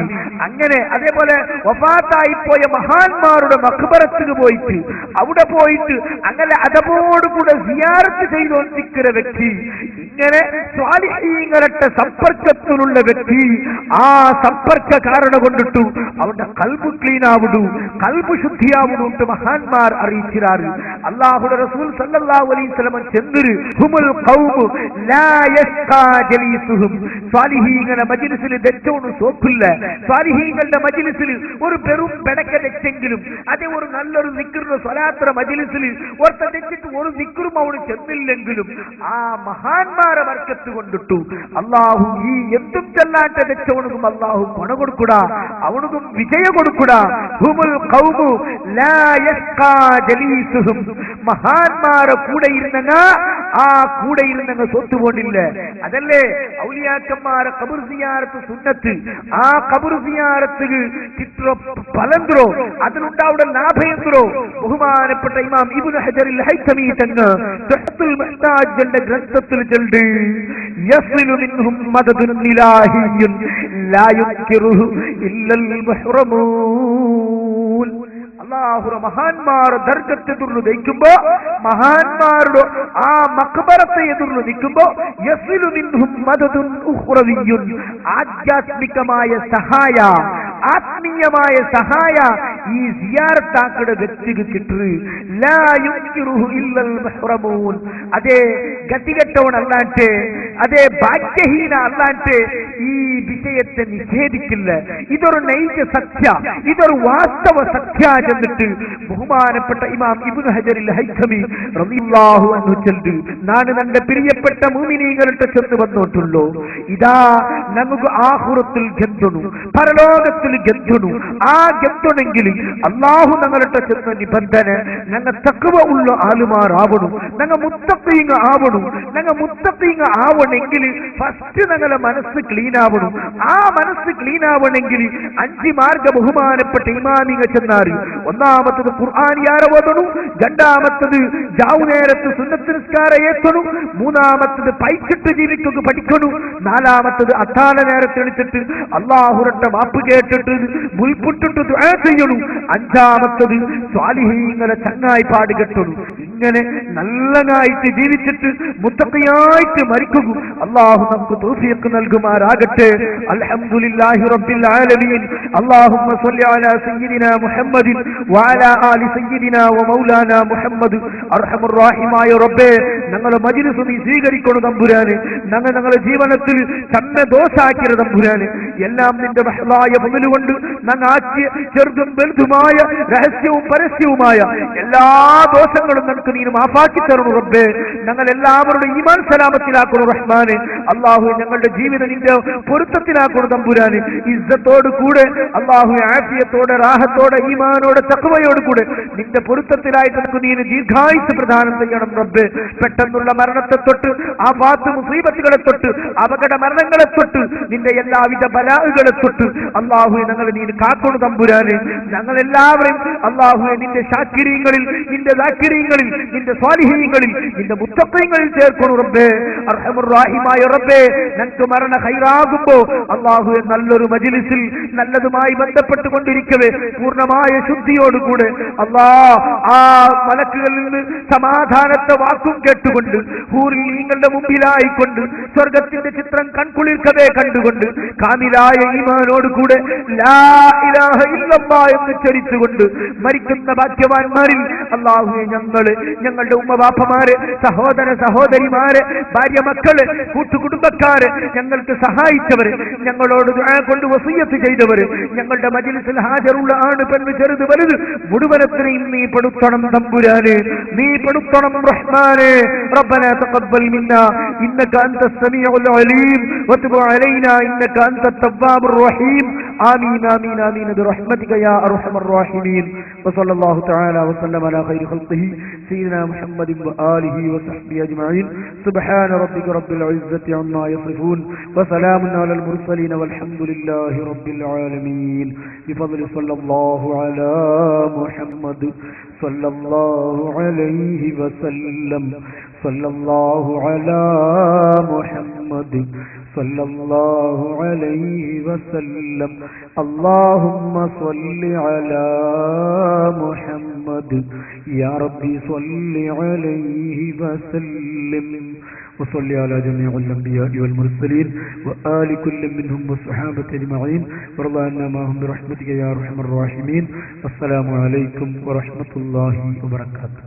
അങ്ങനെ അതേപോലെ വഫാത്തായി പോയ മഹാന്മാരുടെ മഖ്ബറത്തിന് പോയിട്ട് അവിടെ പോയിട്ട് അങ്ങനെ അതോടുകൂടെ സിയാറത്ത് ചെയ്തുകൊണ്ടിരിക്കുന്ന വ്യക്തി ഇങ്ങനെ സ്വാലിഹീകരട്ട സമ്പർക്കത്തിലുള്ള വ്യക്തി ആ സമ്പർക്ക കാരണം കൊണ്ടിട്ടു അവന്റെ കൽബ് ക്ലീനാവുന്നു കൽബ് ശുദ്ധിയാവുന്നു മഹാന്മാർ അറിയിച്ചിരാറ്. അല്ലാഹുവിന്റെ റസൂൽ സല്ലല്ലാഹു അലൈഹി വസല്ലം ചെന്നൊരു ഹുമുൽ ഖൗമു ലാ യസ്ഖാ ജലീസുഹും. സ്വാലിഹീങ്ങളുടെ മജ്ലിസിൽ തെറ്റൊന്നും സോക്കില്ല. സ്വാലിഹീങ്ങളുടെ മജ്ലിസിൽ ഒരു പെറും പെടക്ക തെറ്റെങ്കിലും അതേ ഒരു നല്ലൊരു ദിക്റിന്റെ സ്വലാത്ര മജ്ലിസിൽ ഒറ്റ തെറ്റിട്ട് ഒരു ദിക്റും അവന് ചെന്നില്ലെങ്കിലും ആ മഹാന്മാരെ ബർക്കത്ത് കൊണ്ടിട്ടു അല്ലാഹു ഈ എന്തും ചെല്ലാത്ത തെറ്റവനും അല്ലാഹു കൊണ കൊടുക്കുടാ അവനും വിജയ കൊടുക്കുടാ. ഹുമുൽ ഖൗമു ലാ യസ്ഖാ ജലീസുഹും. മഹാന്മാരെ കൂടെ ഇരുന്നങ്ങ ആ കൂടെ ഇരുന്നങ്ങ സ്വത്ത് പോണ്ടില്ല. അതല്ലേ ഔലിയാക്കന്മാരെ ഖബർ സിയാറത്ത് സുന്നത്ത്. ആ ഖബർ സിയാറത്ത് ചിത്രോ ഫലന്ത്രോ അതിനുണ്ടാവുന്ന ലാഭയന്ത്രോ ബഹുമാനപ്പെട്ട ഇമാം ഇബ്നു ഹജറിൽ ഹൈതമി തങ്ങൾ തഹ്തുൽ മുഹ്താജിന്റെ ഗ്രന്ഥത്തിൽ ചൊല്ലി യസ്ലു മിൻഹും മദദുൻ ഇലാഹിയ്യുൻ ലാ യുൻകിറുഹു ഇല്ലൽ മുഹ്റമൂൻ. അല്ലാഹുവിന്റെ മഹാന്മാർ ദർജത്തെ എതിർന്നു നിൽക്കുമ്പോ മഹാന്മാരുടെ ആ മഖ്ബറത്തെ എതിർന്നു നിൽക്കുമ്പോ യസ്ലു മിൻഹും മദദുൻ ഉഖ്റവിയ്യുൻ. ആധ്യാത്മികമായ സഹായ ആത്മീയമായ സഹായ ഈ സിയാറത്താക്കയുടെ വ്യക്തിക്ക് കിട്ടു. ലാ യുൻകിറുഹു ഇല്ലൽ മുഹ്റമൂൻ. അതേ ഗതികെട്ടവൻ അല്ലാണ്ട്, അതേ ഭാഗ്യഹീന അല്ലാണ്ട് ഈ വിഷയത്തെ നിഷേധിക്കില്ല. ഇതൊരു നൈജ സത്യ, ഇതൊരു വാസ്തവ സത്യ ചെന്നിട്ട് ബഹുമാനപ്പെട്ട ഇമാം ഇബ്നു ഹജറിൽ ഹൈതമി റളിയല്ലാഹു അൻഹു ചൊല്ലു, ഞാൻ എൻ്റെ പ്രിയപ്പെട്ട മുഅ്മിനീങ്ങളുടെ ചെന്ന് വന്നിട്ടുള്ളൂ. ഇതാ നമുക്ക് ആഖിറത്തിൽ ഗന്ധുണു, പരലോകത്തിൽ ഗന്ധുണു. ആ ഗന്ധുണെങ്കിൽ അല്ലാഹു ഞങ്ങളുടെ ചെന്ന നിബന്ധന ഞങ്ങൾ തഖ്വ ഉള്ള ആളുമാരാവണം, ഞങ്ങൾ മുത്തഖീങ്ങ ആവണം. ഞങ്ങൾ മുത്തഖീങ്ങ ആവണമെങ്കിൽ ഫസ്റ്റ് ഞങ്ങളെ മനസ്സ് ക്ലീൻ ആവണം. ആ മനസ്സ് ക്ലീൻ ആവണമെങ്കിൽ 5 മാർഗ ബഹുമാനപ്പെട്ട ഇമാമിങ്ങ ചെന്നാറ്. ഒന്നാമത്തത് ഖുർആനിയാര ഓതണം, രണ്ടാമത്തത് ജാവു നേരത്ത് സുന്നത്ത് നിസ്കാരം ഏത്തണു, മൂന്നാമത്തത് പൈച്ചിട്ട് ജീവിക്കുക പഠിക്കണു, നാലാമത്തത് അത്താല നേരത്തെ എണിച്ചിട്ട് അല്ലാഹുവിന്റെ മാപ്പ് കേട്ടിട്ട് മുൽപുട്ടിട്ട് ദുആ ചെയ്യണു, അഞ്ചാമത്തത് സ്വാലിഹീങ്ങളെ ചങ്ങായി പാട് കെട്ടണു. ഇങ്ങനെ നല്ലതായിട്ട് ജീവിച്ചിട്ട് മുത്തഖിയായിട്ട് മരിക്കുക. അല്ലാഹു നമുക്ക് തൗഫീഖ് നൽകുമാറാകട്ടെ. അൽഹംദുലില്ലാഹി റബ്ബിൽ ആലമീൻ. അല്ലാഹുമ്മ സ്വല്ലി അലാ സയ്യിദിനാ മുഹമ്മദിൻ വഅലാ ആലി സയ്യിദിനാ വമൗലാനാ മുഹമ്മദ്. അർഹമർ റഹീമായ റബ്ബേ, ഞങ്ങളുടെ മജ്ലിസ് നീ സ്വീകരിക്കണം തമ്പുരാനെ. ഞങ്ങളുടെ ജീവിതത്തിൽ തന്നെ ദോഷാക്കിയ തമ്പുരാനെ, എല്ലാം നിന്റെ റഹ്മായ ഫള് കൊണ്ട് ഞങ്ങൾ ആക്കിയ ചെറുതും വലുതുമായ രഹസ്യവും പരസ്യവുമായ എല്ലാ ദോഷങ്ങളും നമുക്ക് നീ മാഫാക്കി തരണം റബ്ബേ. ഞങ്ങൾ എല്ലാവരുടെ ഈമാൻ സലാമത്തിലാക്കണം റഹ്മാനെ. അല്ലാഹു ഞങ്ങളുടെ ജീവിതം നിന്റെ പൊരുത്തത്തിലാക്കണം തമ്പുരാനെ. ഇസ്സത്തോട് കൂടെ അല്ലാഹു ആഫിയത്തോടെ റാഹത്തോടെ ഈമാനോടെ തഖ്വയോട് കൂടെ നിന്റെ പൊരുത്തത്തിലായിട്ട് നമുക്ക് നീ ദീർഘായുസ് പ്രദാനം ചെയ്യണം റബ്ബേ. പെട്ടെന്നുള്ള മരണത്തെ തൊട്ട് ആഫാത്ത് മുസീബത്തുകളെ തൊട്ട് അപകട മരണങ്ങളെ തൊട്ട് നിന്റെ എല്ലാവിധ ബലാഹുകളെ തൊട്ട് അല്ലാഹു ഞങ്ങൾ നീ കാക്കണം തമ്പുരാനെ. ഞങ്ങൾ എല്ലാവരും അല്ലാഹു നിന്റെ ശാക്കിരീങ്ങളിൽ, നിന്റെ ദാക്കിരീങ്ങളിൽ, നിന്റെ സ്വാലിഹീങ്ങളിൽ, നിന്റെ മുത്തഖീങ്ങളിൽ ചേർക്കണം റബ്ബേ. അർഹമുർ റഹീമായ റബ്ബേ, ഞങ്ങൾക്ക് മരണ ഖൈറാകുമ്പോ അല്ലാഹു നല്ലൊരു മജ്ലിസിൽ നല്ലതുമായി ബന്ധപ്പെട്ടുകൊണ്ടിരിക്കവേ പൂർണ്ണമായ ശുദ്ധിയോടുകൂടെ ആ മലക്കുകളിൽ നിന്ന് സമാധാനത്തെ വാക്കും കേട്ടുകൊണ്ട് ഹൂറിന്റെ മുമ്പിലായിക്കൊണ്ട് സ്വർഗത്തിന്റെ ചിത്രം കൺകുളിർക്കവേ കണ്ടുകൊണ്ട് കാമിലായ ഈമാനോടുകൂടെ ലാ ഇലാഹ ഇല്ലല്ലാഹ് എന്ന് ചരിച്ചുകൊണ്ട് മരിക്കുന്ന ഭാഗ്യവാന്മാരിൽ അല്ലാഹുവേ ഞങ്ങളുടെ ഉമ്മവാപ്പമാരെ, സഹോദര സഹോദരിമാരെ, ഭാര്യ മക്കള്, കൂട്ടുകുടുംബക്കാര്, ഞങ്ങൾക്ക് സഹായിച്ചവര്, ഞങ്ങളോട് ദുആ കൊണ്ട് വസിയ്യത്ത് ചെയ്തവര്, ഞങ്ങളുടെ മജ്ലിസിൽ ഹാജറുള്ള ആണ് പെണ്ണ് ചെറുത് വലുത് മുഴുവനത്തിനെയും നീ പെടുത്തണം തമ്പുരാനെ, നീ പെടുത്തണം റഹ്മാനെ. റബ്ബനാ തഖബ്ബൽ മിന്നാ ഇന്നക അൻതസ് സമീഉൽ അലീം വതുബ് അലൈനാ ഇന്നക അൻതത് തവ്വാബുർ റഹീം. ആമീൻ ആമീൻ ആമീൻ ബിറഹ്മതിക യാ അർഹമർ റഹീമീൻ. വസല്ലല്ലാഹു തആല വസല്ലമ അലാ ഖൈരി ഖൽഖിഹി സയ്യിദിനാ മുഹമ്മദിൻ വആലിഹി വസഹ്ബിഹി അജ്മഈൻ. സുബ്ഹാന റബ്ബിക റബ്ബിൽ ഇസ്സത്തി അമ്മാ യസിഫൂൻ വസലാമുൻ അലൽ മുർസലീൻ വൽഹംദുലില്ലാഹി റബ്ബിൽ ആലമീൻ. ബിഫദ്ലി സ്വല്ലല്ലാഹു അലാ മുഹമ്മദ് സ്വല്ലല്ലാഹു അലൈഹി വസല്ലം. സ്വല്ലല്ലാഹു അലാ മുഹമ്മദ് സ്വല്ലല്ലാഹു അലൈഹി വസല്ലം. അല്ലാഹുമ്മ സ്വല്ലി അലാ മുഹമ്മദ് യാ റബ്ബി സ്വല്ലി അലൈഹി വസല്ലം. وصلي على جميع الأنبياء والمرسلين وآل كل منهم والصحابة أجمعين وارض عنا معهم برحمتك يا أرحم الراحمين. والسلام عليكم ورحمة الله وبركاته.